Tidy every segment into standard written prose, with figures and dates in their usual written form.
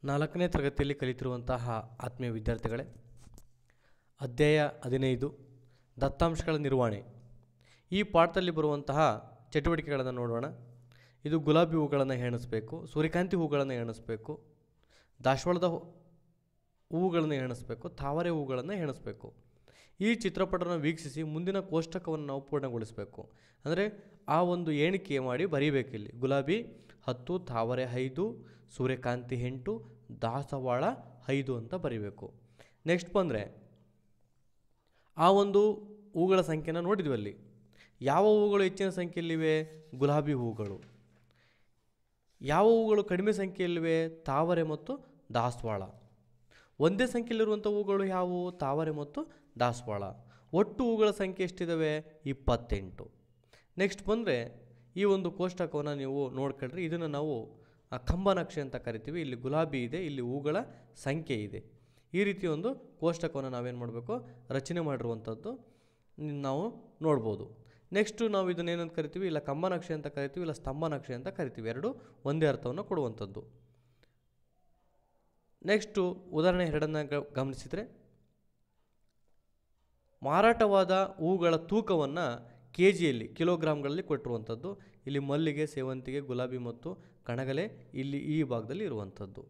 4ನೇ ತರಗತಿಯಲ್ಲಿ ಕಲಿತಿರುವಂತಹ ಆತ್ಮೀಯ ವಿದ್ಯಾರ್ಥಿಗಳೇ, ಅಧ್ಯಾಯ 15 ದತ್ತಾಂಶಗಳ ನಿರ್ವಹಣೆ. ಈ ಪಾಠದಲ್ಲಿ ಬರುವಂತಹ ಚಟುವಟಿಕೆಗಳನ್ನು ನೋಡೋಣ. ಇದು ಗುಲಾಬಿ ಹೂಗಳನ್ನು ಎಣಿಸಬೇಕು, ಸೂರ್ಯಕಾಂತಿ ಹೂಗಳನ್ನು ಎಣಿಸಬೇಕು, ದಾಸವಾಳದ ಹೂಗಳನ್ನು ಎಣಿಸಬೇಕು, ತಾವರೆ ಹೂಗಳನ್ನು ಎಣಿಸಬೇಕು. ಈ ಚಿತ್ರಪಟವನ್ನು ವೀಕ್ಷಿಸಿ ಮುಂದಿನ ಕೋಷ್ಟಕವನ್ನು ನಾವು ಪೂರ್ಣಗೊಳಿಸಬೇಕು. ಅಂದರೆ ಆ ಒಂದು ಎಣಿಕೆ ಮಾಡಿ ಬರೀಬೇಕು. ಇಲ್ಲಿ ಗುಲಾಬಿ 10, ತಾವರೆ 5, ಸೂರ್ಯಕಾಂತಿ 8, ದಾಸವಾಳ 5 ಅಂತ ಬರೀಬೇಕು. ನೆಕ್ಸ್ಟ್ ಬಂದರೆ ಆ ಒಂದು ಹೂಗಳ ಸಂಖ್ಯೆನ ನೋಡಿದ್ವಿ. ಅಲ್ಲಿ ಯಾವ ಹೂಗಳು ಹೆಚ್ಚಿನ ಸಂಖ್ಯೆಯಲ್ಲಿವೆ? ಗುಲಾಬಿ ಹೂಗಳು. ಯಾವ ಹೂಗಳು ಕಡಿಮೆ ಸಂಖ್ಯೆಯಲ್ಲಿವೆ? ತಾವರೆ ಮತ್ತು ದಾಸವಾಳ. ಒಂದೇ ಸಂಖ್ಯೆಯಲ್ಲಿರುವಂಥ ಹೂಗಳು ಯಾವುವು? ತಾವರೆ ಮತ್ತು ದಾಸವಾಳ. ಒಟ್ಟು ಹೂಗಳ ಸಂಖ್ಯೆ ಎಷ್ಟಿದ್ದಾವೆ? 28. ನೆಕ್ಸ್ಟ್ ಬಂದರೆ ಈ ಒಂದು ಕೋಷ್ಟಕವನ್ನು ನೀವು ನೋಡ್ಕೊಳ್ರಿ. ಇದನ್ನು ನಾವು ಕಂಬ ನಕ್ಷೆ ಅಂತ ಕರಿತೀವಿ. ಇಲ್ಲಿ ಗುಲಾಬಿ ಇದೆ, ಇಲ್ಲಿ ಹೂಗಳ ಸಂಖ್ಯೆ ಇದೆ. ಈ ರೀತಿ ಒಂದು ಕೋಷ್ಟಕವನ್ನು ನಾವೇನು ಮಾಡಬೇಕು? ರಚನೆ ಮಾಡಿರುವಂಥದ್ದು ನಾವು ನೋಡ್ಬೋದು. ನೆಕ್ಸ್ಟು ನಾವು ಇದನ್ನೇನಂತ ಕರಿತೀವಿ? ಇಲ್ಲ ಕಂಬ ನಕ್ಷೆ ಅಂತ ಕರಿತೀವಿ, ಇಲ್ಲ ಸ್ತಂಭ ನಕ್ಷೆ ಅಂತ ಕರಿತೀವಿ. ಎರಡು ಒಂದೇ ಅರ್ಥವನ್ನು ಕೊಡುವಂಥದ್ದು. ನೆಕ್ಸ್ಟು ಉದಾಹರಣೆ 2ನ್ನು ಗಮನಿಸಿದರೆ, ಮಾರಾಟವಾದ ಹೂಗಳ ತೂಕವನ್ನು ಕೆಜಿಯಲ್ಲಿ ಕಿಲೋಗ್ರಾಮ್ಗಳಲ್ಲಿ ಕೊಟ್ಟಿರುವಂಥದ್ದು. ಇಲ್ಲಿ ಮಲ್ಲಿಗೆ, ಸೇವಂತಿಗೆ, ಗುಲಾಬಿ ಮತ್ತು ಕಣಗಲೆ ಇಲ್ಲಿ ಈ ಭಾಗದಲ್ಲಿ ಇರುವಂಥದ್ದು.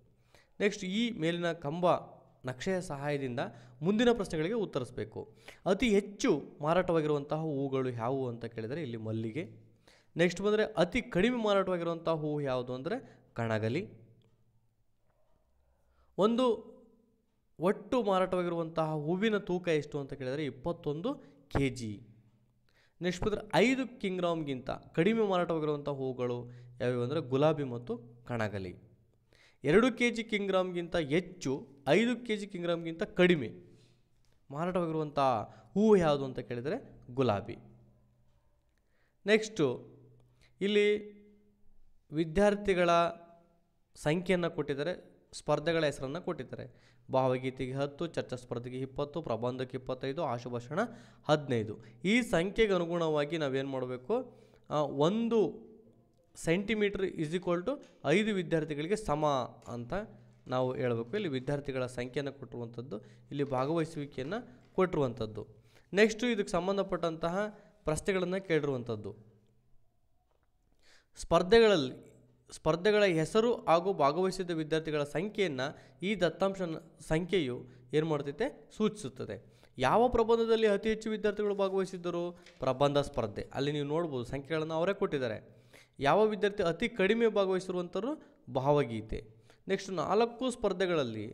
ನೆಕ್ಸ್ಟ್ ಈ ಮೇಲಿನ ಕಂಬ ನಕ್ಷೆಯ ಸಹಾಯದಿಂದ ಮುಂದಿನ ಪ್ರಶ್ನೆಗಳಿಗೆ ಉತ್ತರಿಸಬೇಕು. ಅತಿ ಹೆಚ್ಚು ಮಾರಾಟವಾಗಿರುವಂತಹ ಹೂಗಳು ಯಾವುವು ಅಂತ ಕೇಳಿದರೆ ಇಲ್ಲಿ ಮಲ್ಲಿಗೆ. ನೆಕ್ಸ್ಟ್ ಬಂದರೆ ಅತಿ ಕಡಿಮೆ ಮಾರಾಟವಾಗಿರುವಂತಹ ಹೂವು ಯಾವುದು ಅಂದರೆ ಕಣಗಲಿ. ಒಂದು ಒಟ್ಟು ಮಾರಾಟವಾಗಿರುವಂತಹ ಹೂವಿನ ತೂಕ ಎಷ್ಟು ಅಂತ ಕೇಳಿದರೆ 21 kg. ನೆಕ್ಸ್ಟ್ ಬಂದರೆ 5 ಕಿಲೋಗ್ರಾಮ್ಗಿಂತ ಕಡಿಮೆ ಮಾರಾಟವಾಗಿರುವಂಥ ಹೂಗಳು ಯಾವ್ಯಾವು ಅಂದರೆ ಗುಲಾಬಿ ಮತ್ತು ಕಣಗಲಿ. 2 kg ಕಿಲೋಗ್ರಾಮ್ಗಿಂತ ಹೆಚ್ಚು, 5 kg ಕಿಲೋಗ್ರಾಮ್ಗಿಂತ ಕಡಿಮೆ ಮಾರಾಟವಾಗಿರುವಂಥ ಹೂವು ಯಾವುದು ಅಂತ ಕೇಳಿದರೆ ಗುಲಾಬಿ. ನೆಕ್ಸ್ಟು ಇಲ್ಲಿ ವಿದ್ಯಾರ್ಥಿಗಳ ಸಂಖ್ಯೆಯನ್ನು ಕೊಟ್ಟಿದ್ದಾರೆ, ಸ್ಪರ್ಧೆಗಳ ಹೆಸರನ್ನು ಕೊಟ್ಟಿದ್ದಾರೆ. ಭಾವಗೀತೆಗೆ 10, ಚರ್ಚಾ ಸ್ಪರ್ಧೆಗೆ 20, ಪ್ರಬಂಧಕ್ಕೆ 25, ಆಶುಭಾಷಣ 15. ಈ ಸಂಖ್ಯೆಗೆ ಅನುಗುಣವಾಗಿ ನಾವೇನು ಮಾಡಬೇಕು? 1 ಸೆಂಟಿಮೀಟ್ರ್ = 5 ವಿದ್ಯಾರ್ಥಿಗಳಿಗೆ ಸಮ ಅಂತ ನಾವು ಹೇಳಬೇಕು. ಇಲ್ಲಿ ವಿದ್ಯಾರ್ಥಿಗಳ ಸಂಖ್ಯೆಯನ್ನು ಕೊಟ್ಟಿರುವಂಥದ್ದು, ಇಲ್ಲಿ ಭಾಗವಹಿಸುವಿಕೆಯನ್ನು ಕೊಟ್ಟಿರುವಂಥದ್ದು. ನೆಕ್ಸ್ಟು ಇದಕ್ಕೆ ಸಂಬಂಧಪಟ್ಟಂತಹ ಪ್ರಶ್ನೆಗಳನ್ನು ಕೇಳಿರುವಂಥದ್ದು. ಸ್ಪರ್ಧೆಗಳ ಹೆಸರು ಹಾಗೂ ಭಾಗವಹಿಸಿದ ವಿದ್ಯಾರ್ಥಿಗಳ ಸಂಖ್ಯೆಯನ್ನು ಈ ದತ್ತಾಂಶ ಸಂಖ್ಯೆಯು ಏನು ಮಾಡ್ತೈತೆ? ಸೂಚಿಸುತ್ತದೆ. ಯಾವ ಪ್ರಬಂಧದಲ್ಲಿ ಅತಿ ಹೆಚ್ಚು ವಿದ್ಯಾರ್ಥಿಗಳು ಭಾಗವಹಿಸಿದ್ದರು? ಪ್ರಬಂಧ ಸ್ಪರ್ಧೆ. ಅಲ್ಲಿ ನೀವು ನೋಡ್ಬೋದು ಸಂಖ್ಯೆಗಳನ್ನು ಅವರೇ ಕೊಟ್ಟಿದ್ದಾರೆ. ಯಾವ ವಿದ್ಯಾರ್ಥಿ ಅತಿ ಕಡಿಮೆ ಭಾಗವಹಿಸಿರುವಂಥವ್ರು? ಭಾವಗೀತೆ. ನೆಕ್ಸ್ಟ್ 4 ಸ್ಪರ್ಧೆಗಳಲ್ಲಿ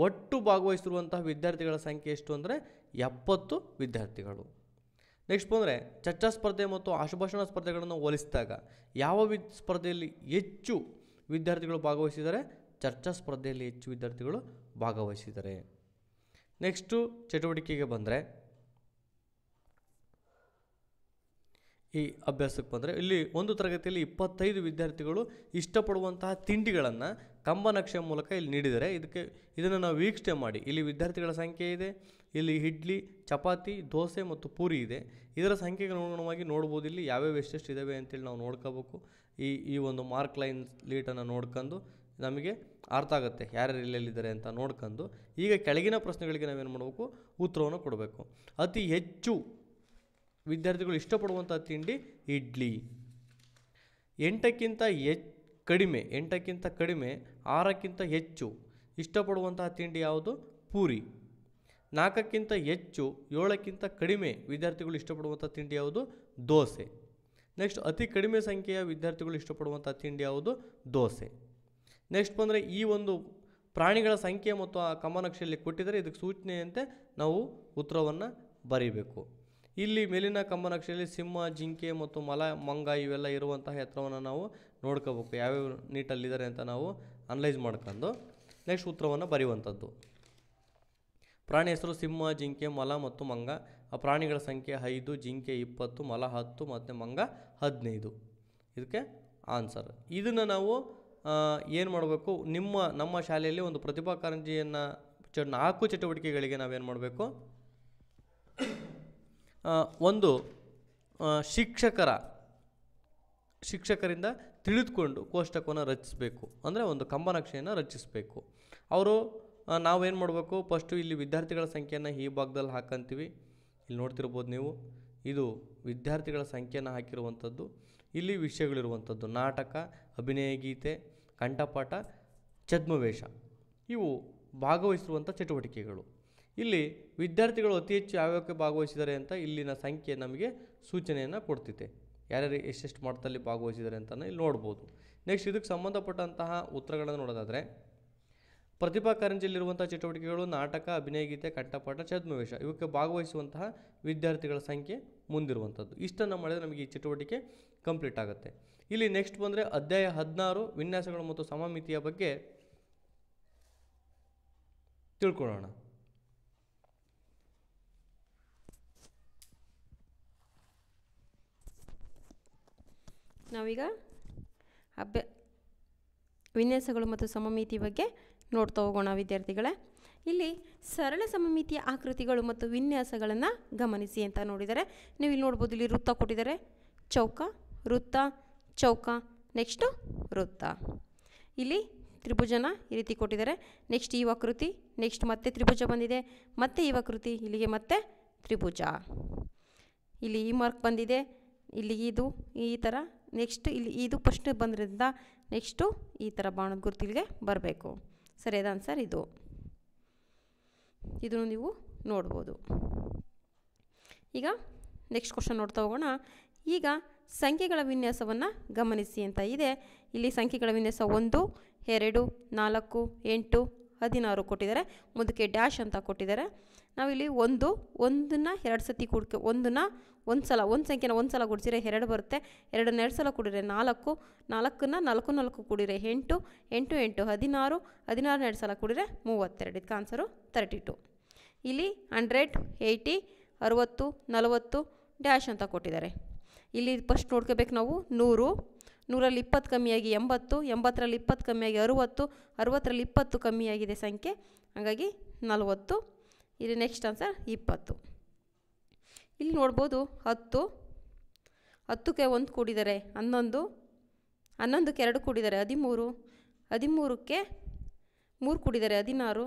ಒಟ್ಟು ಭಾಗವಹಿಸಿರುವಂತಹ ವಿದ್ಯಾರ್ಥಿಗಳ ಸಂಖ್ಯೆ ಎಷ್ಟು ಅಂದರೆ 70 ವಿದ್ಯಾರ್ಥಿಗಳು. ನೆಕ್ಸ್ಟ್ ಬಂದರೆ ಚರ್ಚಾ ಸ್ಪರ್ಧೆ ಮತ್ತು ಆಶುಭಾಷಣ ಸ್ಪರ್ಧೆಗಳನ್ನು ಹೋಲಿಸಿದಾಗ ಯಾವ ಸ್ಪರ್ಧೆಯಲ್ಲಿ ಹೆಚ್ಚು ವಿದ್ಯಾರ್ಥಿಗಳು ಭಾಗವಹಿಸಿದ್ದಾರೆ? ಚರ್ಚಾ ಸ್ಪರ್ಧೆಯಲ್ಲಿ ಹೆಚ್ಚು ವಿದ್ಯಾರ್ಥಿಗಳು ಭಾಗವಹಿಸಿದ್ದಾರೆ. ನೆಕ್ಸ್ಟು ಚಟುವಟಿಕೆಗೆ ಬಂದರೆ, ಈ ಅಭ್ಯಾಸಕ್ಕೆ ಬಂದರೆ ಇಲ್ಲಿ ಒಂದು ತರಗತಿಯಲ್ಲಿ 25 ವಿದ್ಯಾರ್ಥಿಗಳು ಇಷ್ಟಪಡುವಂತಹ ತಿಂಡಿಗಳನ್ನು ಕಂಬ ನಕ್ಷೆಯ ಮೂಲಕ ಇಲ್ಲಿ ನೀಡಿದ್ದಾರೆ. ಇದನ್ನು ನಾವು ವೀಕ್ಷಣೆ ಮಾಡಿ, ಇಲ್ಲಿ ವಿದ್ಯಾರ್ಥಿಗಳ ಸಂಖ್ಯೆ ಇದೆ, ಇಲ್ಲಿ ಇಡ್ಲಿ, ಚಪಾತಿ, ದೋಸೆ ಮತ್ತು ಪೂರಿ ಇದೆ. ಇದರ ಸಂಖ್ಯೆಗೆ ಅನುಗುಣವಾಗಿ ನೋಡ್ಬೋದು ಇಲ್ಲಿ ಯಾವ್ಯಾವ ಎಷ್ಟೆಷ್ಟು ಇದ್ದಾವೆ ಅಂತೇಳಿ ನಾವು ನೋಡ್ಕೋಬೇಕು. ಈ ಒಂದು ಮಾರ್ಕ್ ಲೈನ್ ಲೀಟನ್ನು ನೋಡ್ಕೊಂಡು ನಮಗೆ ಅರ್ಥ ಆಗುತ್ತೆ ಯಾರ್ಯಾರು ಎಲ್ಲೆಲ್ಲಿದ್ದಾರೆ ಅಂತ ನೋಡ್ಕೊಂಡು. ಈಗ ಕೆಳಗಿನ ಪ್ರಶ್ನೆಗಳಿಗೆ ನಾವೇನು ಮಾಡಬೇಕು? ಉತ್ತರವನ್ನು ಕೊಡಬೇಕು. ಅತಿ ಹೆಚ್ಚು ವಿದ್ಯಾರ್ಥಿಗಳು ಇಷ್ಟಪಡುವಂಥ ತಿಂಡಿ ಇಡ್ಲಿ. 8ಕ್ಕಿಂತ ಕಡಿಮೆ, 6ಕ್ಕಿಂತ ಹೆಚ್ಚು ಇಷ್ಟಪಡುವಂತಹ ತಿಂಡಿ ಯಾವುದು? ಪೂರಿ. 4ಕ್ಕಿಂತ ಹೆಚ್ಚು, 7ಕ್ಕಿಂತ ಕಡಿಮೆ ವಿದ್ಯಾರ್ಥಿಗಳು ಇಷ್ಟಪಡುವಂಥ ತಿಂಡಿ ಯಾವುದು? ದೋಸೆ. ನೆಕ್ಸ್ಟ್ ಅತಿ ಕಡಿಮೆ ಸಂಖ್ಯೆಯ ವಿದ್ಯಾರ್ಥಿಗಳು ಇಷ್ಟಪಡುವಂಥ ತಿಂಡಿ ಯಾವುದು? ದೋಸೆ. ನೆಕ್ಸ್ಟ್ ಬಂದರೆ ಈ ಒಂದು ಪ್ರಾಣಿಗಳ ಸಂಖ್ಯೆ ಮತ್ತು ಆ ಕಂಬನಕ್ಷೆಯಲ್ಲಿ ಕೊಟ್ಟಿದ್ದಾರೆ. ಇದಕ್ಕೆ ಸೂಚನೆಯಂತೆ ನಾವು ಉತ್ತರವನ್ನು ಬರೀಬೇಕು. ಇಲ್ಲಿ ಮೇಲಿನ ಕಂಬನಕ್ಷೆಯಲ್ಲಿ ಸಿಂಹ, ಜಿಂಕೆ ಮತ್ತು ಮೊಲ, ಮಂಗ ಇವೆಲ್ಲ ಇರುವಂತಹ ಎತ್ತರವನ್ನು ನಾವು ನೋಡ್ಕೋಬೇಕು. ಯಾವ್ಯಾವ ನೀಟಲ್ಲಿದ್ದಾರೆ ಅಂತ ನಾವು ಅನಲೈಸ್ ಮಾಡ್ಕೊಂಡು ನೆಕ್ಸ್ಟ್ ಉತ್ತರವನ್ನು ಬರೆಯುವಂಥದ್ದು. ಪ್ರಾಣಿ ಹೆಸರು ಸಿಂಹ, ಜಿಂಕೆ, ಮೊಲ ಮತ್ತು ಮಂಗ. ಆ ಪ್ರಾಣಿಗಳ ಸಂಖ್ಯೆ 5, ಜಿಂಕೆ 20, ಮೊಲ 10 ಮತ್ತು ಮಂಗ 15. ಇದಕ್ಕೆ ಆನ್ಸರ್. ಇದನ್ನು ನಾವು ಏನು ಮಾಡಬೇಕು? ನಮ್ಮ ಶಾಲೆಯಲ್ಲಿ ಒಂದು ಪ್ರತಿಭಾ ಕಾರಂಜಿಯನ್ನು 4 ಚಟುವಟಿಕೆಗಳಿಗೆ ನಾವೇನು ಮಾಡಬೇಕು? ಒಂದು ಶಿಕ್ಷಕರಿಂದ ತಿಳಿದುಕೊಂಡು ಕೋಷ್ಟಕವನ್ನು ರಚಿಸಬೇಕು, ಅಂದರೆ ಒಂದು ಕಂಬನಕ್ಷೆಯನ್ನು ರಚಿಸಬೇಕು. ಅವರು ನಾವೇನು ಮಾಡಬೇಕು, ಫಸ್ಟು ಇಲ್ಲಿ ವಿದ್ಯಾರ್ಥಿಗಳ ಸಂಖ್ಯೆಯನ್ನು ಈ ಭಾಗದಲ್ಲಿ ಹಾಕಂತೀವಿ. ಇಲ್ಲಿ ನೋಡ್ತಿರ್ಬೋದು ನೀವು, ಇದು ವಿದ್ಯಾರ್ಥಿಗಳ ಸಂಖ್ಯೆಯನ್ನು ಹಾಕಿರುವಂಥದ್ದು. ಇಲ್ಲಿ ವಿಷಯಗಳಿರುವಂಥದ್ದು ನಾಟಕ, ಅಭಿನಯ ಗೀತೆ, ಕಂಠಪಾಠ, ಛದ್ಮವೇಷ, ಇವು ಭಾಗವಹಿಸಿರುವಂಥ ಚಟುವಟಿಕೆಗಳು. ಇಲ್ಲಿ ವಿದ್ಯಾರ್ಥಿಗಳು ಅತಿ ಹೆಚ್ಚು ಯಾವ್ಯಾವಕ್ಕೆ ಭಾಗವಹಿಸಿದ್ದಾರೆ ಅಂತ ಇಲ್ಲಿನ ಸಂಖ್ಯೆ ನಮಗೆ ಸೂಚನೆಯನ್ನು ಕೊಡ್ತಿದೆ. ಯಾರ್ಯಾರು ಎಷ್ಟೆಷ್ಟು ಮಟ್ಟದಲ್ಲಿ ಭಾಗವಹಿಸಿದ್ದಾರೆ ಅಂತ ಇಲ್ಲಿ ನೋಡ್ಬೋದು. ನೆಕ್ಸ್ಟ್ ಇದಕ್ಕೆ ಸಂಬಂಧಪಟ್ಟಂತಹ ಉತ್ತರಗಳನ್ನು ನೋಡೋದಾದರೆ, ಪ್ರತಿಭಾ ಕಾರಂಜಿಯಲ್ಲಿರುವಂಥ ಚಟುವಟಿಕೆಗಳು ನಾಟಕ, ಅಭಿನಯ ಗೀತೆ, ಕಂಠಪಾಠ, ಛದ್ಮವೇಷ, ಇವಕ್ಕೆ ಭಾಗವಹಿಸುವಂತಹ ವಿದ್ಯಾರ್ಥಿಗಳ ಸಂಖ್ಯೆ ಮುಂದಿರುವಂಥದ್ದು. ಇಷ್ಟನ್ನು ಮಾಡಿದರೆ ನಮಗೆ ಈ ಚಟುವಟಿಕೆ ಕಂಪ್ಲೀಟ್ ಆಗುತ್ತೆ. ಇಲ್ಲಿ ನೆಕ್ಸ್ಟ್ ಬಂದರೆ ಅಧ್ಯಾಯ 16 ವಿನ್ಯಾಸಗಳು ಮತ್ತು ಸಮಮಿತಿಯ ಬಗ್ಗೆ ತಿಳ್ಕೊಳ್ಳೋಣ. ನಾವೀಗ ವಿನ್ಯಾಸಗಳು ಮತ್ತು ಸಮಮಿತಿ ಬಗ್ಗೆ ನೋಡ್ತಾ ಹೋಗೋಣ ವಿದ್ಯಾರ್ಥಿಗಳೇ. ಇಲ್ಲಿ ಸರಳ ಸಮಮಿತಿಯ ಆಕೃತಿಗಳು ಮತ್ತು ವಿನ್ಯಾಸಗಳನ್ನು ಗಮನಿಸಿ ಅಂತ ನೋಡಿದರೆ ನೀವು ಇಲ್ಲಿ ನೋಡ್ಬೋದು. ಇಲ್ಲಿ ವೃತ್ತ ಕೊಟ್ಟಿದ್ದಾರೆ, ಚೌಕ, ವೃತ್ತ, ಚೌಕ, ನೆಕ್ಸ್ಟು ವೃತ್ತ. ಇಲ್ಲಿ ತ್ರಿಭುಜನ ಈ ರೀತಿ ಕೊಟ್ಟಿದ್ದಾರೆ. ನೆಕ್ಸ್ಟ್ ಈ ಆಕೃತಿ, ನೆಕ್ಸ್ಟ್ ಮತ್ತೆ ತ್ರಿಭುಜ ಬಂದಿದೆ, ಮತ್ತೆ ಈ ಆಕೃತಿ, ಇಲ್ಲಿಗೆ ಮತ್ತೆ ತ್ರಿಭುಜ, ಇಲ್ಲಿ ಈ ಮಾರ್ಕ್ ಬಂದಿದೆ, ಇಲ್ಲಿ ಇದು ಈ ಥರ. ನೆಕ್ಸ್ಟ್ ಇಲ್ಲಿ ಇದು ಪ್ರಶ್ನೆ ಬಂದ್ರಿಂದ ನೆಕ್ಸ್ಟು ಈ ಥರ ಬಾಣದ ಗುರುತು ಇಲ್ಲಿಗೆ ಬರಬೇಕು. ಸರಿಯಾದ ಆನ್ಸರ್ ಇದು. ಇದನ್ನು ನೀವು ನೋಡ್ಬೋದು. ಈಗ ನೆಕ್ಸ್ಟ್ ಕ್ವಶನ್ ನೋಡ್ತಾ ಹೋಗೋಣ. ಈಗ ಸಂಖ್ಯೆಗಳ ವಿನ್ಯಾಸವನ್ನು ಗಮನಿಸಿ ಅಂತ ಇದೆ. ಇಲ್ಲಿ ಸಂಖ್ಯೆಗಳ ವಿನ್ಯಾಸ 1, 2, 4, 8, 16 ಕೊಟ್ಟಿದ್ದಾರೆ. ಮುಂದಕ್ಕೆ ಡ್ಯಾಶ್ ಅಂತ ಕೊಟ್ಟಿದ್ದಾರೆ. ನಾವಿಲ್ಲಿ ಒಂದನ್ನು 2 ಸತಿ ಒಂದನ್ನು ಒಂದು ಸಂಖ್ಯೆನ ಒಂದು ಸಲ ಕೂಡಿಸಿದ್ರೆ 2 ಬರುತ್ತೆ. 2ನ್ನ 2 ಸಲ ಕೂಡಿದ್ರೆ 4, 4ನ್ನ 4 4 ಕೂಡಿದ್ರೆ 8, 8 8 16, 16ನ್ನ 2 ಸಲ ಕೂಡಿದ್ರೆ 32. ಇದಕ್ಕೆ ಆನ್ಸರು 32. ಇಲ್ಲಿ 100, 80, 60, 40 ಡ್ಯಾಶ್ ಅಂತ ಕೊಟ್ಟಿದ್ದಾರೆ. ಇಲ್ಲಿ ಫಸ್ಟ್ ನೋಡ್ಕೋಬೇಕು ನಾವು 100, 100ರಲ್ಲಿ 20 ಕಮ್ಮಿಯಾಗಿ 80, 80ರಲ್ಲಿ 20 ಕಮ್ಮಿಯಾಗಿ 60, 60ರಲ್ಲಿ 20 ಕಮ್ಮಿಯಾಗಿದೆ ಸಂಖ್ಯೆ, ಹಾಗಾಗಿ 40. ಇಲ್ಲಿ ನೆಕ್ಸ್ಟ್ ಆನ್ಸರ್ 20. ಇಲ್ಲಿ ನೋಡ್ಬೋದು 10, 10ಕ್ಕೆ 1 ಕೂಡಿದ್ದಾರೆ 11, 11ಕ್ಕೆ 2 ಕೂಡಿದ್ದಾರೆ 13, 13ಕ್ಕೆ 3 ಕೂಡಿದ್ದಾರೆ 16,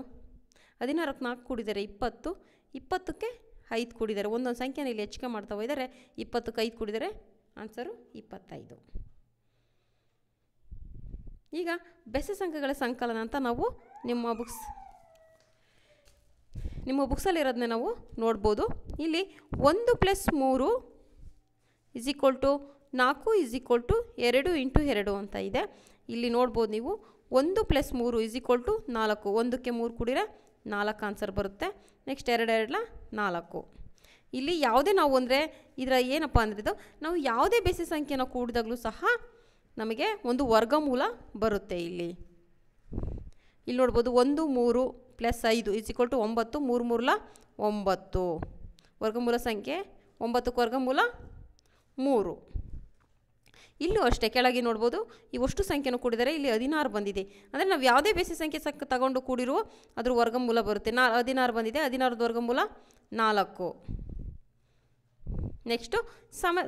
16ಕ್ಕೆ 4 ಕೂಡಿದ್ದಾರೆ 20, 20ಕ್ಕೆ 5 ಕೂಡಿದ್ದಾರೆ. ಒಂದೊಂದು ಸಂಖ್ಯೆನ ಇಲ್ಲಿ ಹೆಚ್ಚಿಗೆ ಮಾಡ್ತಾ ಹೋಗಿದ್ದಾರೆ. 20ಕ್ಕೆ 5 ಕೂಡಿದ್ದಾರೆ, ಆನ್ಸರು 25. ಈಗ ಬೆಸ ಸಂಖ್ಯೆಗಳ ಸಂಕಲನ ಅಂತ ನಾವು ನಿಮ್ಮ ಬುಕ್ಸಲ್ಲಿರೋದನ್ನೇ ನಾವು ನೋಡ್ಬೋದು. ಇಲ್ಲಿ 1 + 3 = 4 = 2 × 2 ಅಂತ ಇದೆ. ಇಲ್ಲಿ ನೋಡ್ಬೋದು ನೀವು 1 + 3 = 4. 1ಕ್ಕೆ 3 ಕೂಡಿದ್ರೆ 4 ಆನ್ಸರ್ ಬರುತ್ತೆ. ನೆಕ್ಸ್ಟ್ 2 2 4. ಇಲ್ಲಿ ಯಾವುದೇ ನಾವು ಅಂದರೆ ಇದರ ಏನಪ್ಪ ಅಂದರೆ ಇದು ನಾವು ಯಾವುದೇ ಬೆಸ ಸಂಖ್ಯೆನ ಕೂಡಿದಾಗಲೂ ಸಹ ನಮಗೆ ಒಂದು ವರ್ಗಮೂಲ ಬರುತ್ತೆ. ಇಲ್ಲಿ ನೋಡ್ಬೋದು 1 3 + 5 = 9, 3 3 9. ವರ್ಗಮೂಲ ಸಂಖ್ಯೆ 9ಕ್ಕೆ ವರ್ಗಮೂಲ 3. ಇಲ್ಲೂ ಅಷ್ಟೇ ಕೆಳಗೆ ನೋಡ್ಬೋದು ಇವಷ್ಟು ಸಂಖ್ಯೆನೂ ಕೂಡಿದರೆ ಇಲ್ಲಿ 16 ಬಂದಿದೆ. ಅಂದರೆ ನಾವು ಯಾವುದೇ ಬೇಸಿ ಸಂಖ್ಯೆ ತಗೊಂಡು ಕೂಡಿರುವ ಅದ್ರ ವರ್ಗಮೂಲ ಬರುತ್ತೆ. 16 ಬಂದಿದೆ, 16ದ ವರ್ಗಮೂಲ 4. ನೆಕ್ಸ್ಟು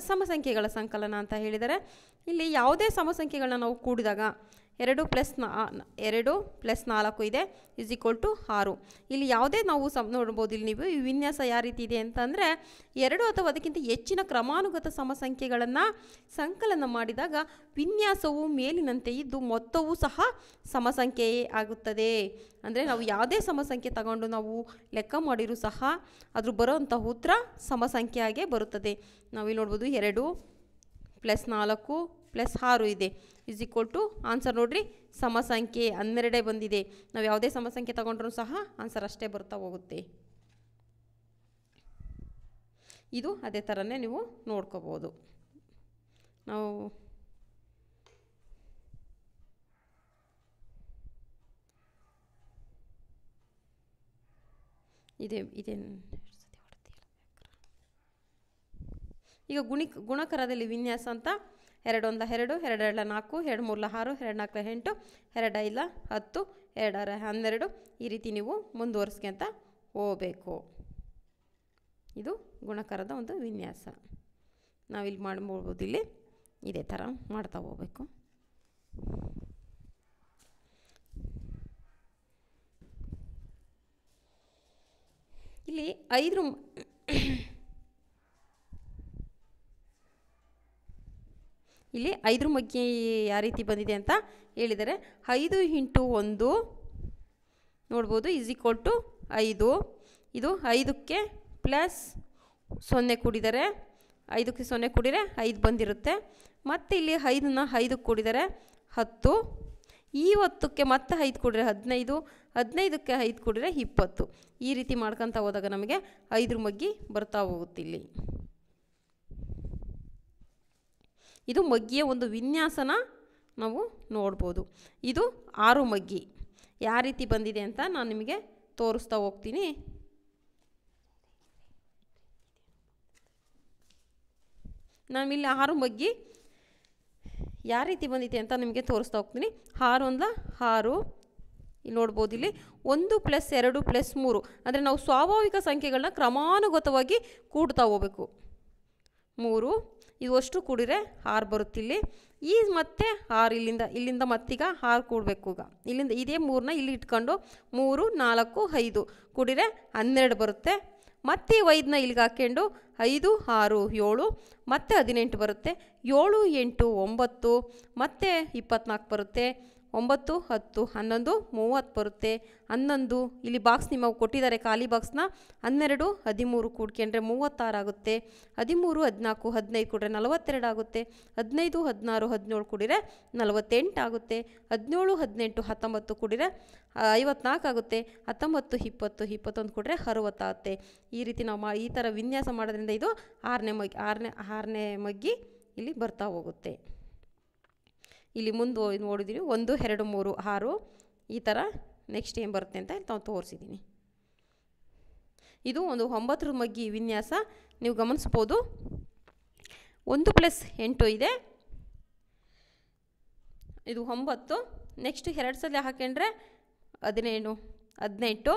ಸಮಸಂಖ್ಯೆಗಳ ಸಂಕಲನ ಅಂತ ಹೇಳಿದರೆ ಇಲ್ಲಿ ಯಾವುದೇ ಸಮಸಂಖ್ಯೆಗಳನ್ನ ನಾವು ಕೂಡಿದಾಗ 2 + 4 ಇದೆ = 6. ಇಲ್ಲಿ ಯಾವುದೇ ನಾವು ನೋಡ್ಬೋದು. ಇಲ್ಲಿ ನೀವು ಈ ವಿನ್ಯಾಸ ಯಾವ ರೀತಿ ಇದೆ ಅಂತಂದರೆ 2 ಅಥವಾ ಅದಕ್ಕಿಂತ ಹೆಚ್ಚಿನ ಕ್ರಮಾನುಗತ ಸಮಸಂಖ್ಯೆಗಳನ್ನು ಸಂಕಲನ ಮಾಡಿದಾಗ ವಿನ್ಯಾಸವು ಮೇಲಿನಂತೆ ಇದ್ದು ಮೊತ್ತವೂ ಸಹ ಸಮಸಂಖ್ಯೆಯೇ ಆಗುತ್ತದೆ. ಅಂದರೆ ನಾವು ಯಾವುದೇ ಸಮಸಂಖ್ಯೆ ತಗೊಂಡು ನಾವು ಲೆಕ್ಕ ಮಾಡಿರೂ ಸಹ ಅದ್ರ ಬರೋವಂಥ ಉತ್ತರ ಸಮಸಂಖ್ಯೆಯಾಗೇ ಬರುತ್ತದೆ. ನಾವಿಲ್ಲಿ ನೋಡ್ಬೋದು 2 + 4 + 6 ಇದೆ = ಆನ್ಸರ್ ನೋಡ್ರಿ ಸಮಸಂಖ್ಯೆ 12 ಬಂದಿದೆ. ನಾವು ಯಾವುದೇ ಸಮಸಂಖ್ಯೆ ತಗೊಂಡ್ರೂ ಸಹ ಆನ್ಸರ್ ಅಷ್ಟೇ ಬರ್ತಾ ಹೋಗುತ್ತೆ. ಇದು ಅದೇ ಥರನೇ ನೀವು ನೋಡ್ಕೋಬೋದು. ನಾವು ಈಗ ಗುಣಕರದಲ್ಲಿ ವಿನ್ಯಾಸ ಅಂತ 2 1 2, 2 2 4, 2 3 6, 2 4 8, 2 5 10, 2 6 12 ಈ ರೀತಿ ನೀವು ಮುಂದುವರಿಸ್ಕೊಂತ ಹೋಗಬೇಕು. ಇದು ಗುಣಕರದ ಒಂದು ವಿನ್ಯಾಸ. ನಾವಿಲ್ಲಿ ಮಾಡ್ಬೋದು. ಇಲ್ಲಿ ಇದೇ ಥರ ಮಾಡ್ತಾ ಹೋಗಬೇಕು. ಇಲ್ಲಿ 5 ಇಲ್ಲಿ 5 ಮಗ್ಗಿ ಯಾವ ರೀತಿ ಬಂದಿದೆ ಅಂತ ಹೇಳಿದರೆ 5 ಇಂಟು 1 ನೋಡ್ಬೋದು ಈಸ್ ಈಕ್ವಲ್ ಟು 5. ಇದು 5ಕ್ಕೆ ಪ್ಲಸ್ 0 ಕೂಡಿದರೆ 5ಕ್ಕೆ 0 ಕೂಡಿದರೆ 5 ಬಂದಿರುತ್ತೆ. ಮತ್ತು ಇಲ್ಲಿ 5ನ್ನ 5ಕ್ಕೆ ಕೂಡಿದರೆ 10. ಈ 10ಕ್ಕೆ ಮತ್ತೆ 5 ಕೂಡಿದರೆ 15, 15ಕ್ಕೆ 5 ಕೂಡಿದರೆ 20. ಈ ರೀತಿ ಮಾಡ್ಕೊತ ಹೋದಾಗ ನಮಗೆ 5 ಮಗ್ಗಿ ಬರ್ತಾ ಹೋಗುತ್ತೆ. ಇಲ್ಲಿ ಇದು ಮಗ್ಗಿಯ ಒಂದು ವಿನ್ಯಾಸನ ನಾವು ನೋಡ್ಬೋದು. ಇದು 6 ಮಗ್ಗಿ ಯಾವ ರೀತಿ ಬಂದಿದೆ ಅಂತ ನಾನು ನಿಮಗೆ ತೋರಿಸ್ತಾ ಹೋಗ್ತೀನಿ. ನಾನಿಲ್ಲಿ 6 ಮಗ್ಗಿ ಯಾವ ರೀತಿ ಬಂದಿದೆ ಅಂತ ನಿಮಗೆ ತೋರಿಸ್ತಾ ಹೋಗ್ತೀನಿ. 6 1 6 ಇಲ್ಲಿ ನೋಡ್ಬೋದು. ಇಲ್ಲಿ 1 + 2 + 3 ಅಂದರೆ ನಾವು ಸ್ವಾಭಾವಿಕ ಸಂಖ್ಯೆಗಳನ್ನ ಕ್ರಮಾನುಗತವಾಗಿ ಕೂಡ್ತಾ ಹೋಗ್ಬೇಕು. 3 ಇದು ಅಷ್ಟು ಕೂಡಿದರೆ 6 ಬರುತ್ತೆ. ಇಲ್ಲಿ ಈ ಮತ್ತೆ 6 ಇಲ್ಲಿಂದ ಮತ್ತೀಗ 6 ಕೂಡಬೇಕು. ಈಗ ಇಲ್ಲಿಂದ ಇದೇ 3ನ್ನ ಇಲ್ಲಿ ಇಟ್ಕೊಂಡು 3 4 5 ಕೂಡಿದರೆ 12 ಬರುತ್ತೆ. ಮತ್ತೆ 5ನ್ನ ಇಲ್ಲಿಗೆ ಹಾಕ್ಕೊಂಡು 5 6 7 ಮತ್ತೆ 18 ಬರುತ್ತೆ. 7 8 9 ಮತ್ತೆ 24 ಬರುತ್ತೆ. 9 10 11 30 ಬರುತ್ತೆ. 11 ಇಲ್ಲಿ ಬಾಕ್ಸ್ ನಿಮಗೆ ಕೊಟ್ಟಿದ್ದಾರೆ ಖಾಲಿ ಬಾಕ್ಸ್ನ. 12 13 ಕೂಡ್ಕೊಂಡ್ರೆ 36 ಆಗುತ್ತೆ. 13 14 15 ಕೂಡ್ರೆ 42 ಆಗುತ್ತೆ. 15 16 17 ಕೂಡಿರೆ 48 ಆಗುತ್ತೆ. 17 18 19 ಕೂಡಿರೆ 54 ಆಗುತ್ತೆ. 19 20 21 ಕೂಡ್ರೆ 60 ಆಗುತ್ತೆ. ಈ ರೀತಿ ನಾವು ಈ ಥರ ವಿನ್ಯಾಸ ಮಾಡೋದ್ರಿಂದ ಇದು 6ನೇ ಮಗ್ಗಿ ಇಲ್ಲಿ ಬರ್ತಾ ಹೋಗುತ್ತೆ. ಇಲ್ಲಿ ಮುಂದೆ ನೋಡಿದ್ದೀವಿ 1 2 3 6 ಈ ಥರ ನೆಕ್ಸ್ಟ್ ಏನು ಬರುತ್ತೆ ಅಂತ ನಾವು ತೋರಿಸಿದ್ದೀನಿ. ಇದು ಒಂದು 9ರ ಮಗ್ಗಿ ವಿನ್ಯಾಸ ನೀವು ಗಮನಿಸ್ಬೋದು. 1 + 8 ಇದೆ, ಇದು 9. ನೆಕ್ಸ್ಟ್ 2 ಸಲ ಹಾಕೊಂಡ್ರೆ 17 18.